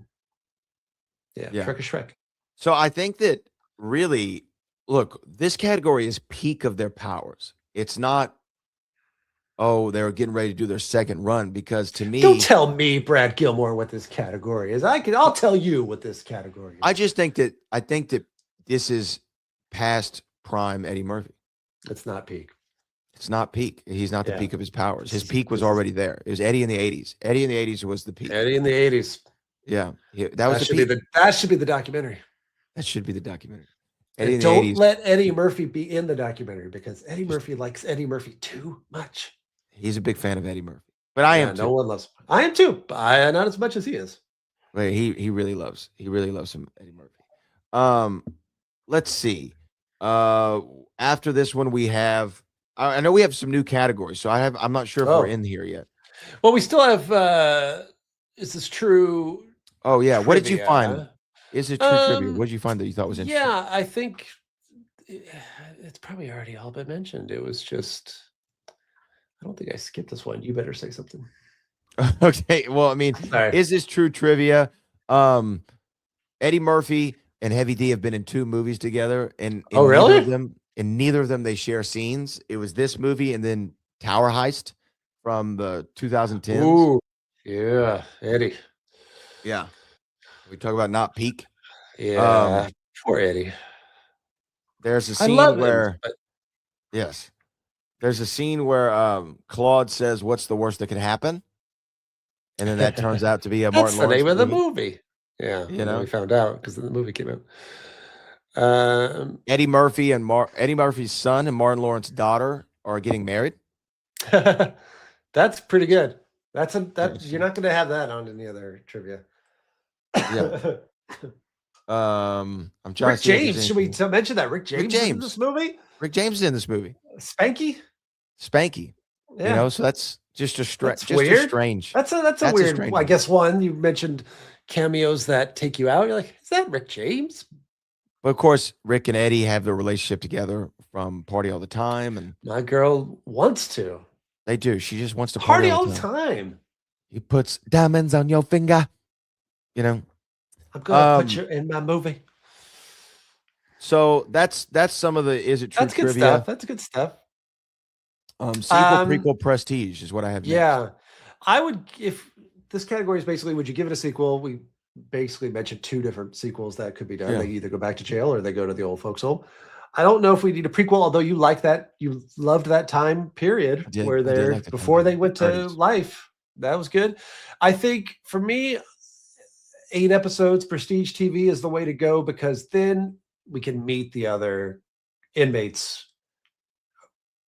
Shrek is Shrek. So I think that really, look, this category is peak of their powers. It's not, they're getting ready to do their second run, because to me, don't tell me, Brad Gilmore, what this category is. I'll tell you what this category is. I think that this is past prime Eddie Murphy. It's not peak. It's not peak. He's not the peak of his powers. His peak was already there. It was Eddie in the 80s. Eddie in the 80s was the peak. Eddie in the 80s. Yeah. That should be the documentary. That should be the documentary. Eddie in the 80s. Don't let Eddie Murphy be in the documentary, because Eddie Murphy likes Eddie Murphy too much. He's a big fan of Eddie Murphy. But I am too. No one loves him. I am too, but not as much as he is. Wait, he really loves some Eddie Murphy. Let's see. After this one, we have. I know we have some new categories, so I'm not sure if we're in here yet. Well, we still have. Is this true? Oh yeah. Trivia. What did you find? Is it true trivia? What did you find that you thought was interesting? Yeah, I think it's probably already all been mentioned. It was just. I don't think I skipped this one. You better say something. Okay. Well, I mean, is this true trivia? Eddie Murphy and Heavy D have been in 2 movies together, and really? In neither of them they share scenes. It was this movie and then Tower Heist from the 2010s. Ooh, yeah, Eddie. Yeah, we talk about not peak. Yeah, poor Eddie. There's a scene where, yes, there's a scene where Claude says, "What's the worst that could happen?" And then that turns out to be a Martin Lawrence. That's the name of the movie. Yeah, we found out because the movie came out. Eddie Murphy and Eddie Murphy's son and Martin Lawrence's daughter are getting married. That's pretty good. You're not going to have that on any other trivia. Yeah. I'm trying. Rick James. Should we mention that Rick James is in this movie? Rick James is in this movie. Spanky. Yeah. So that's just a stretch. Just weird. Strange. That's a weird. I guess one you mentioned cameos that take you out. You're like, is that Rick James? But of course, Rick and Eddie have the relationship together from Party All the Time, and my girl wants to. They do. She just wants to party all the time. He puts diamonds on your finger. I'm gonna put you in my movie. So that's some of the is it true That's good trivia. Stuff. That's good stuff. Sequel, prequel, prestige is what I have. Yeah, I would. If this category is basically, would you give it a sequel? We basically mentioned 2 different sequels that could be done. They either go back to jail or they go to the old folks' home. I don't know if we need a prequel, although you like that. You loved that time period where I did they're like the time before they period, went to 30s. life. That was good. I think for me, 8 episodes, prestige TV is the way to go because then we can meet the other inmates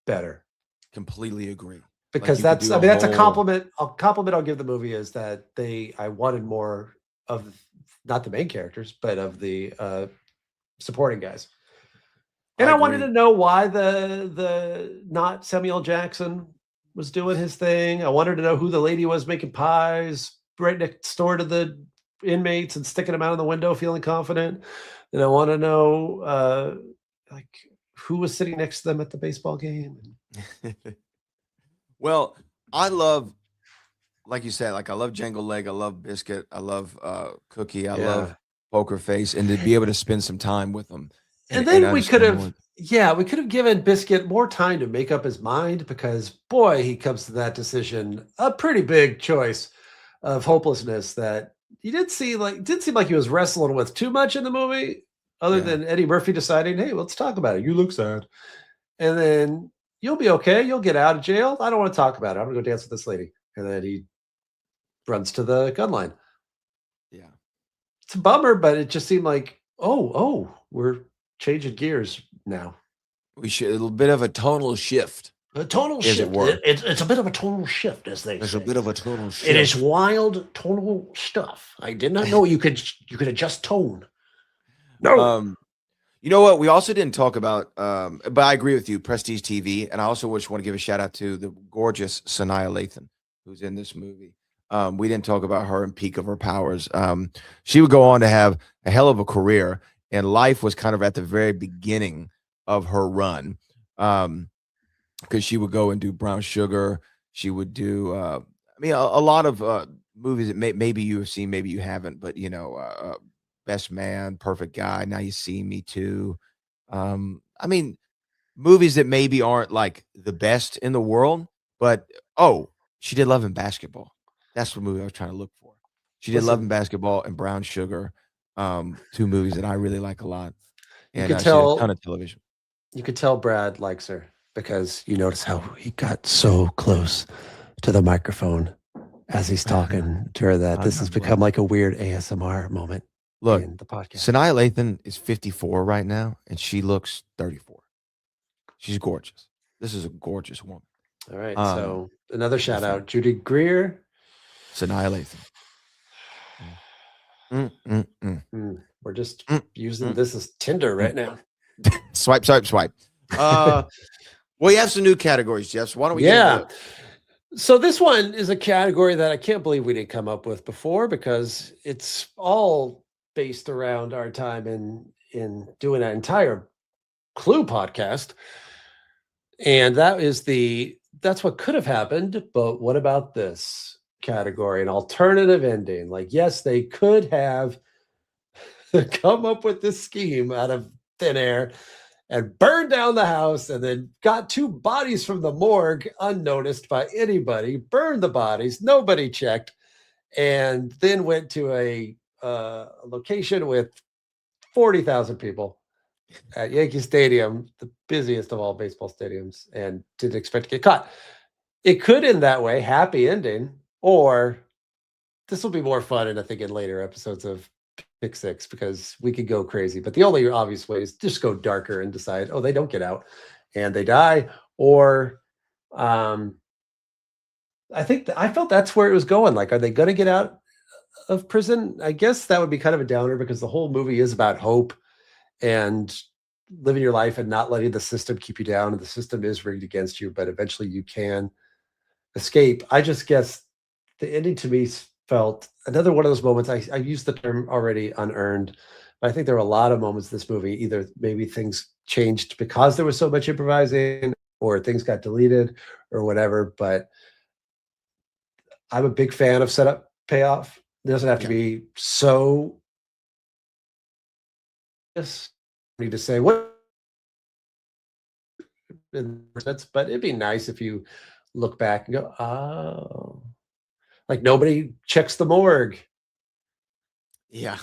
better. Completely agree. Like Because you could that's, do I a mean, that's a whole. compliment. A compliment I'll give the movie is that I wanted more of not the main characters, but of the supporting guys. And I I wanted to agree. know why the not Samuel Jackson was doing his thing. I wanted to know who the lady was making pies right next door to the inmates and sticking them out of the window, feeling confident. And I want to know like who was sitting next to them at the baseball game. Well, I love, like you said, like I love Jangle Leg, I love Biscuit, I love Cookie, I love Yeah. Poker Face, and to be able to spend some time with them And and then we could understand more. have, yeah, we could have given Biscuit more time to make up his mind because, boy, he comes to that decision, a pretty big choice of hopelessness that he did seem like he was wrestling with too much in the movie, other Yeah, than Eddie Murphy deciding, hey, let's talk about it. You look sad. And then you'll be okay. You'll get out of jail. I don't want to talk about it. I'm going to go dance with this lady. And then he runs to the gun line. yeah. It's a bummer, but it just seemed like, we're changing gears now. We should a little bit of a tonal shift, A tonal as it shift. were. It's a bit of a tonal shift, as they There's a say. bit of a tonal It is shift. wild tonal stuff. I did not know you could adjust tone. No. Um, you know what? We also didn't talk about, but I agree with you, Prestige TV, and I also just want to give a shout out to the gorgeous Sanaa Lathan, who's in this movie. We didn't talk about her and peak of her powers. She would go on to have a hell of a career, and life was kind of at the very beginning of her run. Because she would go and do Brown Sugar. She would do, I mean, a lot of movies that maybe you have seen, maybe you haven't, but Best Man, Perfect Guy, Now You See Me Too. I mean, movies that maybe aren't like the best in the world, but oh, she did Love and Basketball. That's the movie I was trying to look for. She did Love and Listen, Basketball and Brown Sugar, two movies that I really like a lot, you and could she did a ton tell of television. Brad likes her because you notice how he got so close to the microphone as he's talking to her that this has become like a weird ASMR moment Look, in the podcast. Sanaa Lathan is 54 right now, and she looks 34. She's gorgeous. This is a gorgeous woman. All right. Um, So another she's a shout fan. out, Judy Greer. Sanaa Lathan. We're just Mm, using mm, this as Tinder mm. right now. Swipe, swipe, swipe. Well, you have some new categories, Jeff. So why don't we get Yeah. into So this one is a category that I can't believe we didn't come up with before because it's all based around our time in doing an entire Clue podcast. And that's what could have happened, but what about this category? An alternative ending. Like, yes, they could have come up with this scheme out of thin air and burned down the house and then got 2 bodies from the morgue unnoticed by anybody, burned the bodies, nobody checked, and then went to a location with 40,000 people at Yankee Stadium, the busiest of all baseball stadiums, and didn't expect to get caught. It could end that way, happy ending, or this will be more fun, and I think in later episodes of Pick Six because we could go crazy. But the only obvious way is just go darker and decide, oh, they don't get out and they die. Or I think I felt that's where it was going. Like, are they going to get out of prison? I guess that would be kind of a downer because the whole movie is about hope and living your life and not letting the system keep you down. And the system is rigged against you, but eventually you can escape. I just guess the ending to me felt another one of those moments. I used the term already unearned, but I think there were a lot of moments in this movie. Either maybe things changed because there was so much improvising, or things got deleted, or whatever. But I'm a big fan of setup payoff. It doesn't have to yeah. be so. Yes, need to say what, but it'd be nice if you look back and go, oh, like nobody checks the morgue. Yeah.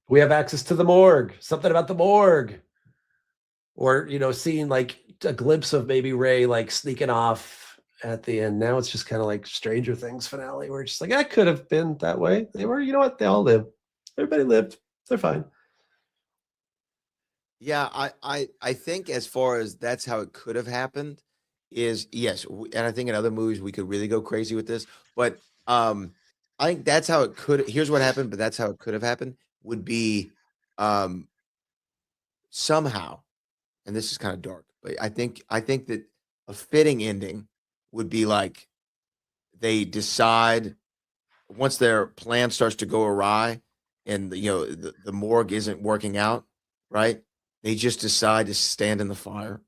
We have access to the morgue. Something about the morgue. or seeing like a glimpse of maybe Ray like sneaking off at the end. Now it's just kind of like Stranger Things finale, where it's just like that could have been that way. They were, you know what? They all lived. Everybody lived. They're fine. Yeah, I think as far as that's how it could have happened is yes, and I think in other movies we could really go crazy with this, but I think that's how it could. Here's what happened, but that's how it could have happened. Would be um, somehow, and this is kind of dark, but I think that a fitting ending would be like they decide once their plan starts to go awry and the morgue isn't working out, right? They just decide to stand in the fire,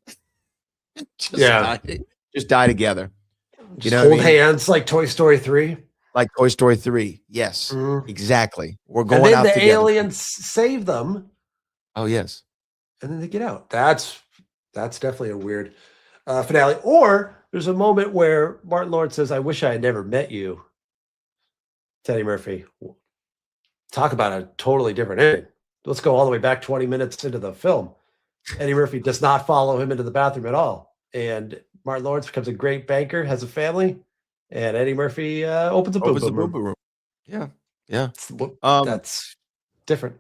just Yeah. die, just die together. You Just know what I hold mean? hands like Toy Story 3. Like Toy Story 3. Yes, Mhm. exactly. We're And going then out the together. aliens save them, Oh yes. and then they get out. That's definitely a weird finale. Or there's a moment where Martin Lawrence says, "I wish I had never met you, Teddy Murphy." Talk about a totally different ending. Let's go all the way back 20 minutes into the film. Eddie Murphy does not follow him into the bathroom at all, and Martin Lawrence becomes a great banker, has a family, and Eddie Murphy opens a boom Opens the boom boom room. boom room. Yeah, yeah. That's Um, that's different.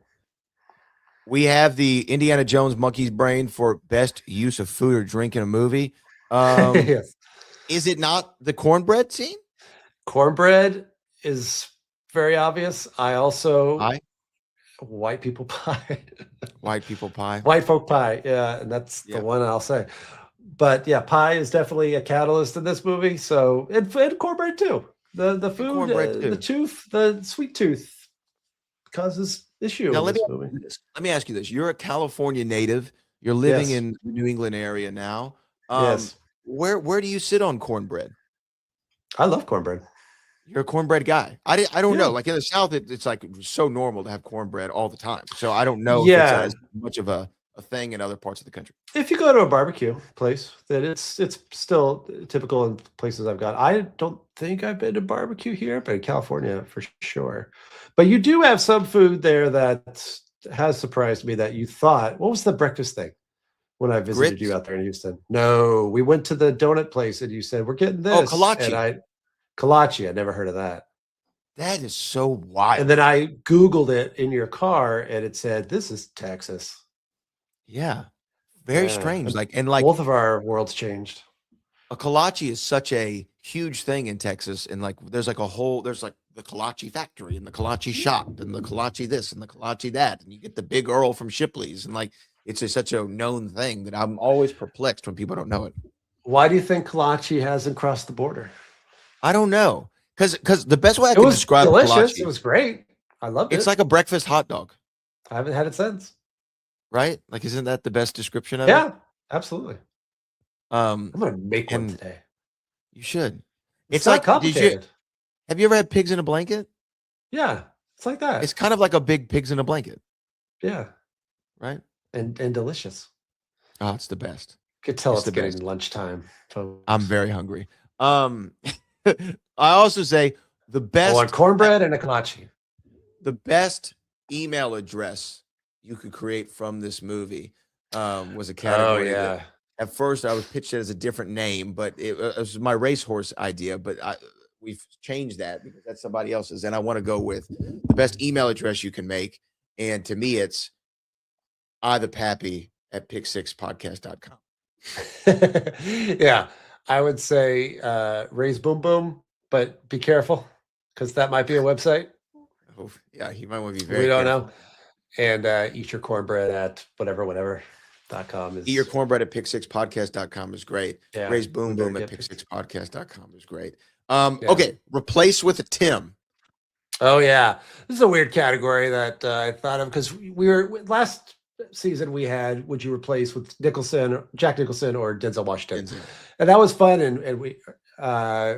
we have the Indiana Jones monkey's brain for best use of food or drink in a movie. Um, Yes. is it not the cornbread scene? Cornbread is very obvious. I also Pie, white people pie, white people pie. white folk pie. Yeah, and that's the Yeah, one I'll say. But yeah, pie is definitely a catalyst in this movie. So and cornbread too. The and food, cornbread the too. tooth, the sweet tooth causes issue Now in let me this ask movie. you this. Let me ask you this. You're a California native. You're living Yes, in the New England area now. Um, yes, where do you sit on cornbread? I love cornbread. You're a cornbread guy. I don't know. Yeah, Like in the South, it's like so normal to have cornbread all the time. So I don't know if it's yeah. as much of a thing in other parts of the country. If you go to a barbecue place, then it's still typical in places I've gone. I don't think I've been to barbecue here, but in California for sure. But you do have some food there that has surprised me that you thought, what was the breakfast thing when I visited you Grits? out there in Houston? No, we went to the donut place and you said, we're getting Oh, this. And kolache. kolache, I never heard of that. That is so And wild. then I Googled it in your car and it said, this is Texas. Yeah. Very Yeah. strange. And Like and like both of our worlds changed. a kolache is such a huge thing in Texas. And like there's like the kolache factory and the kolache shop and the kolache this and the kolache that. And you get the Big Earl from Shipley's. And like such a known thing that I'm always perplexed when people don't know it. Why do you think kolache hasn't crossed the border? I don't know. Because the best way I It can was describe delicious. It kolache, was great. I loved it's it. like a breakfast hot dog, I haven't had it since. right? Like, isn't that the best description of it? Yeah, absolutely. Um, I'm gonna make one and today. you should. It's It's not like, complicated. have you ever had pigs in a blanket? Yeah, it's like It's that. kind of like a big pigs in a blanket, Yeah, right? and delicious. Oh, it's the best. Could tell It's it's the getting best. lunchtime, I'm folks. very hungry. Um, I also say the I want best, cornbread and a kolache. the best email address you could create from this movie was a Oh category that yeah. at first I was pitched it as a different name, but it was my racehorse idea. But we've changed that because that's somebody else's, and I want to go with the best email address you can make. And to me, it's I the Pappy at pick6podcast.com. Yeah, I would say raise boom boom, but be careful because that might be a website. Oh, yeah, you might want to be We very don't careful. know. And eat your cornbread at whatever.com Eat your is cornbread at pick6podcast.com is great. yeah. Raise We boom better boom at get pick6podcast.com is great. yeah. Okay, replace with a Tim. Oh yeah, this is a weird category that I thought of because we were last season we had would you replace with Jack Nicholson or Denzel Washington, Denzel. and that was fun and we uh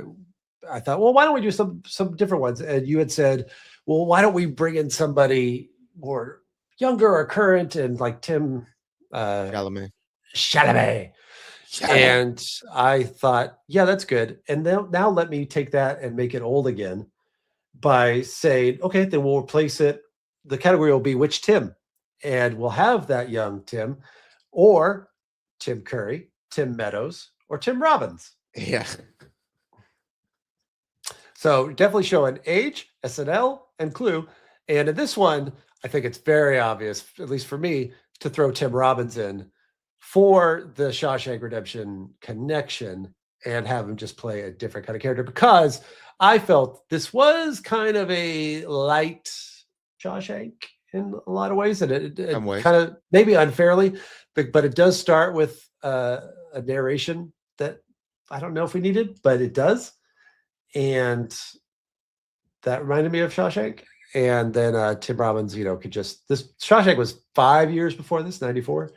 I thought, well, why don't we do some different ones? And you had said, well, why don't we bring in somebody more younger or current and like Tim Chalamet. Chalamet. Chalamet. And I thought, yeah, that's good. And now let me take that and make it old again by saying, okay, then we'll replace it. The category will be which Tim, and we'll have that young Tim, or Tim Curry, Tim Meadows, or Tim Robbins. Yeah. So definitely showing age, SNL, and Clue. And in this one, I think it's very obvious, at least for me, to throw Tim Robbins in for the Shawshank Redemption connection and have him just play a different kind of character, because I felt this was kind of a light Shawshank in a lot of ways, and it kind of maybe unfairly, but it does start with a narration that I don't know if we needed, but it does. And that reminded me of Shawshank. And then Tim Robbins, could just, this Shawshank was 5 years before this, 94.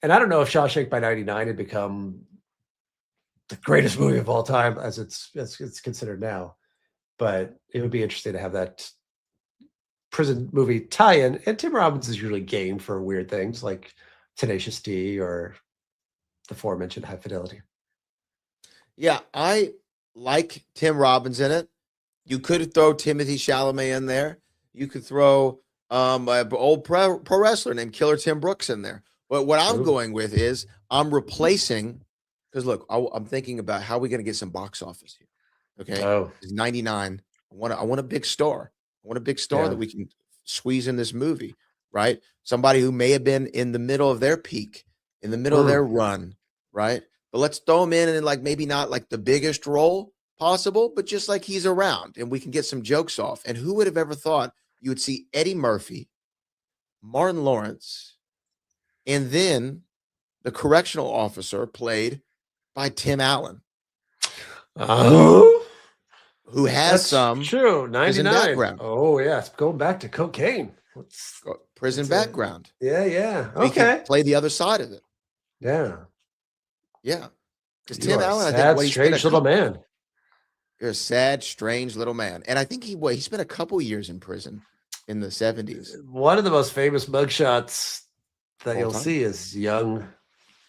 And I don't know if Shawshank by 99 had become the greatest movie of all time as it's considered now. But it would be interesting to have that prison movie tie-in. And Tim Robbins is usually game for weird things like Tenacious D or the aforementioned High Fidelity. Yeah, I like Tim Robbins in it. You could throw Timothy Chalamet in there. You could throw an old pro wrestler named Killer Tim Brooks in there. But what I'm going with is I'm replacing, because look, I'm thinking about how we're going to get some box office here. Okay, it's 99. I want a big star. I want a big star that we can squeeze in this movie, right? Somebody who may have been in the middle of their peak, in the middle of their run, right? But let's throw him in like maybe not like the biggest role possible, but just like he's around and we can get some jokes off. And who would have ever thought you would see Eddie Murphy, Martin Lawrence, and then the correctional officer played by Tim Allen, who has some true 99 background. Oh yes, going back to cocaine. Prison background. Yeah. So okay, play the other side of it. Yeah. Because Tim Allen, I think, strange little man. You're a sad, strange little man, and I think he spent a couple years in prison in the 70s. One of the most famous mugshots that you'll see is young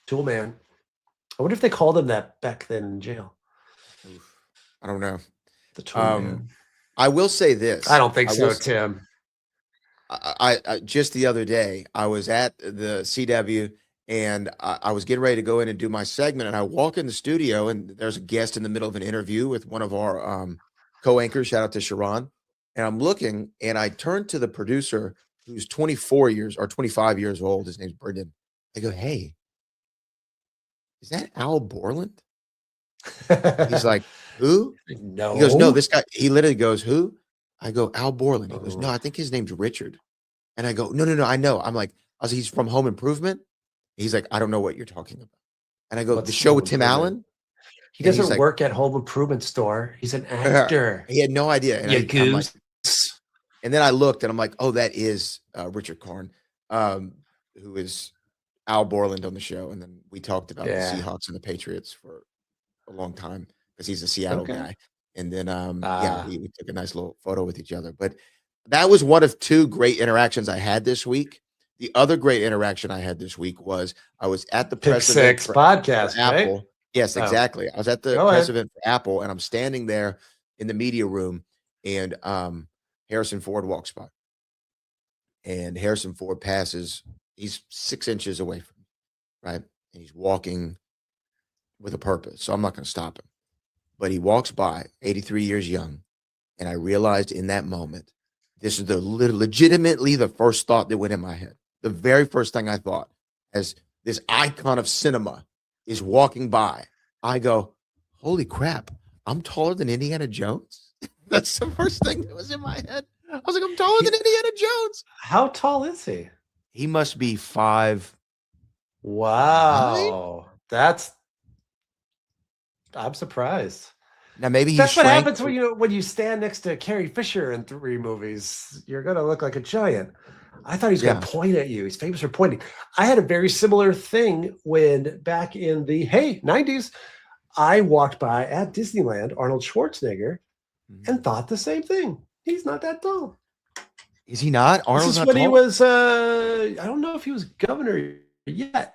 Tool Man. I wonder if they called him that back then in jail. I don't know. The Tool Man. I will say this. I don't think so, Tim. I just the other day, I was at the CW and I was getting ready to go in and do my segment, and I walk in the studio and there's a guest in the middle of an interview with one of our co-anchors. Shout out to Sharon. And I'm looking and I turn to the producer who's 24 years or 25 years old. His name's Brendan. I go, "Hey, is that Al Borland?" He's like, "Who?" No. He goes, "No, this guy." He literally goes, "Who?" I go, "Al Borland." He goes, "No, I think his name's Richard." And I go, No, I know. I'm like, he's from Home Improvement. He's like, "I don't know what you're talking about." And I go, "The show with Tim Allen?" He doesn't work at Home Improvement store. He's an actor. He had no idea. And I'm like, and then I looked and I'm like, "Oh, that is Richard Karn, who is Al Borland on the show." And then we talked about the Seahawks and the Patriots for a long time because he's a Seattle guy. And then, we took a nice little photo with each other. But that was one of two great interactions I had this week. The other great interaction I had this week was I was at the press event for podcast, Apple. Right? Yes, exactly. I was at the press event for Apple, and I'm standing there in the media room, and Harrison Ford walks by. And Harrison Ford passes. He's 6 inches away from me, right? And he's walking with a purpose, so I'm not going to stop him. But he walks by, 83 years young, and I realized in that moment, this is legitimately the first thought that went in my head. The very first thing I thought, as this icon of cinema is walking by, I go, "Holy crap, I'm taller than Indiana Jones." That's the first thing that was in my head. I was like, "I'm taller than Indiana Jones." How tall is he? He must be 5. Wow. I'm surprised. Now maybe that's what happens when you stand next to Carrie Fisher in 3 movies. You're gonna look like a giant. I thought he was gonna point at you. He's famous for pointing. I had a very similar thing when back in the 90s, I walked by at Disneyland Arnold Schwarzenegger and thought the same thing. He's not that tall. Is he not? Arnold's not when tall? He was I don't know if he was governor yet.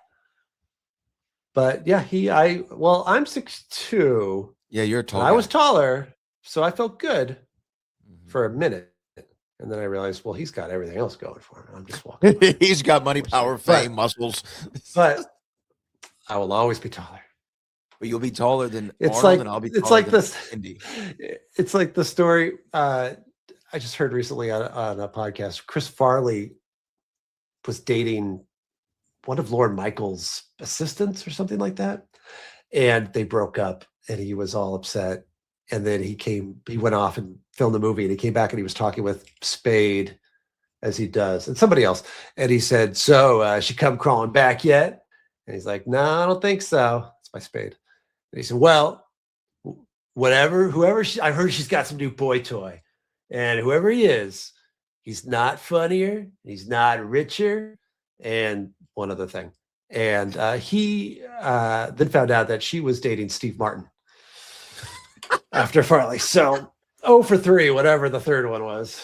But yeah, I'm 6'2". Yeah, you're tall. I was taller, so I felt good for a minute. And then I realized, well, he's got everything else going for him. I'm just walking. He's got money, power, fame, muscles. But I will always be taller. But you'll be taller than It's Arnold, like and I'll be it's taller like than this. Indy. It's like the story I just heard recently on a podcast. Chris Farley was dating one of Lorne Michaels' assistants or something like that, and they broke up, and he was all upset. And then he went off and filmed the movie, and he came back and he was talking with Spade, as he does, and somebody else. And he said, so she come crawling back yet? And he's like, no, I don't think so. It's my Spade. And he said, well, whoever I heard she's got some new boy toy. And whoever he is, he's not funnier, he's not richer, and one other thing. And he then found out that she was dating Steve Martin after Farley. So 0 for 3, whatever the third one was.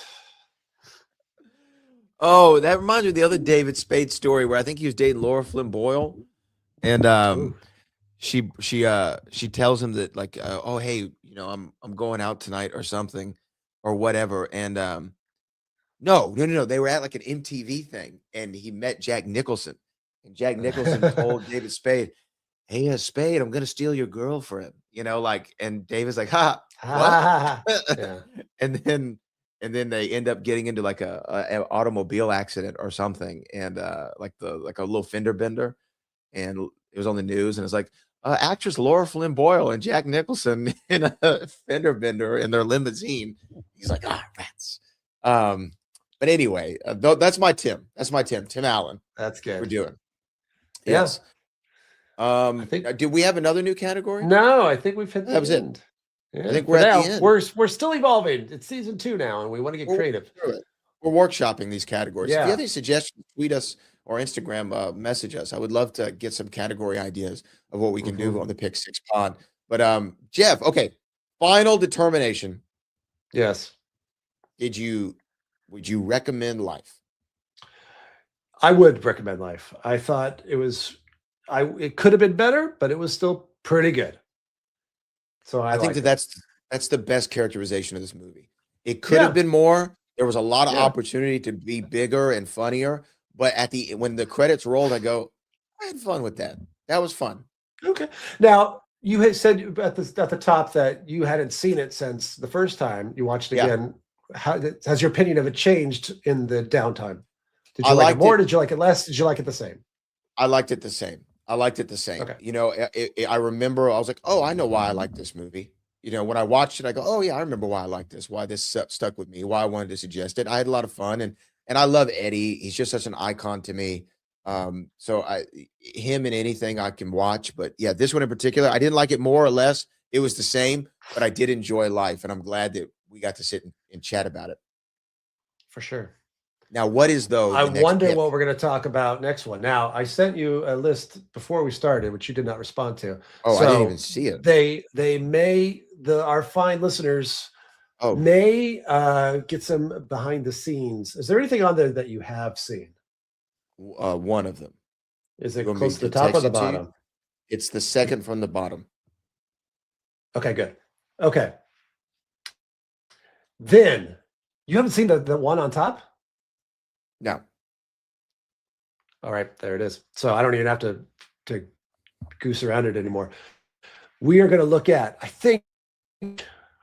Oh, that reminds me of the other David Spade story where I think he was dating Laura Flynn Boyle, and she tells him that like, oh hey, I'm going out tonight or something or whatever, and no, they were at like an MTV thing, and he met Jack Nicholson, and Jack Nicholson told David Spade, hey, Spade, I'm gonna steal your girlfriend, and David's like, ha, what? Yeah. And then they end up getting into like an automobile accident or something, and like a little fender bender, and it was on the news, and it's like actress Laura Flynn Boyle and Jack Nicholson in a fender bender in their limousine. He's like, rats. But anyway, that's my Tim. That's my Tim Allen. That's good. We're doing. Yeah. Yes. I think. Did we have another new category? No, I think we've hit the was it. end. Yeah, I think we're at the end. We're still evolving. It's season 2 now, and we want to get creative. We're workshopping these categories. Yeah. If you have any suggestions, tweet us or Instagram, message us. I would love to get some category ideas of what we can do on the Pick 6 pod. But Jeff, okay, final determination. Yes. Would you recommend Life? I would recommend Life. I thought it could have been better, but it was still pretty good. So I think that's the best characterization of this movie. It could have been more. There was a lot of opportunity to be bigger and funnier, but when the credits rolled, I go, I had fun with that. That was fun. Okay. Now, you had said at the top that you hadn't seen it since the first time you watched it again. How has your opinion of it changed in the downtime? Did you like it more? Did you like it less? Did you like it the same? I liked it the same. Okay. I remember I was like, oh, I know why I like this movie. When I watched it, I go, oh yeah, I remember why I like this, why this stuck with me, why I wanted to suggest it. I had a lot of fun, and I love Eddie. He's just such an icon to me. So him in anything I can watch, but yeah, this one in particular, I didn't like it more or less. It was the same, but I did enjoy Life, and I'm glad that we got to sit and chat about it. For sure. Now, what is though? I wonder what we're going to talk about next one. Now, I sent you a list before we started, which you did not respond to. Oh, I didn't even see it. They may our fine listeners may get some behind the scenes. Is there anything on there that you have seen? One of them. Is it close to the top or the bottom? It's the second from the bottom. Okay, good. Okay. Then you haven't seen the one on top? No. All right, there it is. So I don't even have to goose around it anymore. We are going to look at, I think,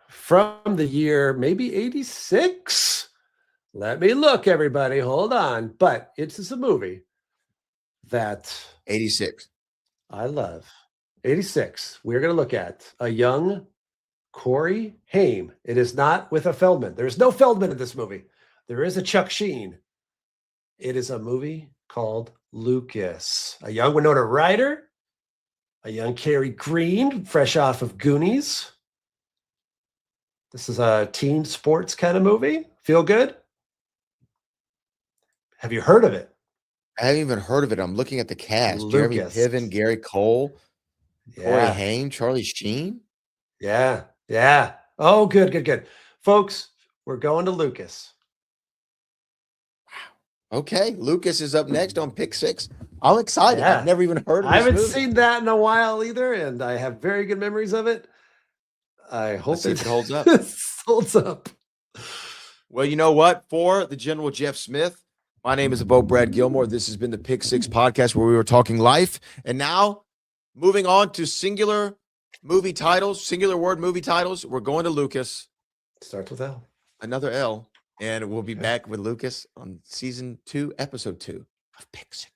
from the year maybe 86. Let me look, everybody. Hold on. But it's a movie that 86. I love. 86. We're going to look at a young Corey Haim. It is not with a Feldman. There's no Feldman in this movie. There is a Chuck Sheen. It is a movie called Lucas. A young Winona Ryder, a young Cary Green, fresh off of Goonies. This is a teen sports kind of movie. Feel good? Have you heard of it? I haven't even heard of it. I'm looking at the cast. Lucas. Jeremy Piven, Gary Cole, Corey Haim, Charlie Sheen. Yeah. Oh, good. Folks, we're going to Lucas. Okay, Lucas is up next on Pick 6. I'm excited. Yeah. I've never even heard of it. I haven't seen that in a while either, and I have very good memories of it. I hope it holds up. Holds up. Well, you know what? For the General Jeff Smith, my name is Bo Brad Gilmore. This has been the Pick 6 podcast where we were talking life. And now Moving on to singular movie titles, singular word movie titles. We're going to Lucas. Starts with L. Another L. And we'll be back with Lucas on season 2, episode 2 of Pick 6.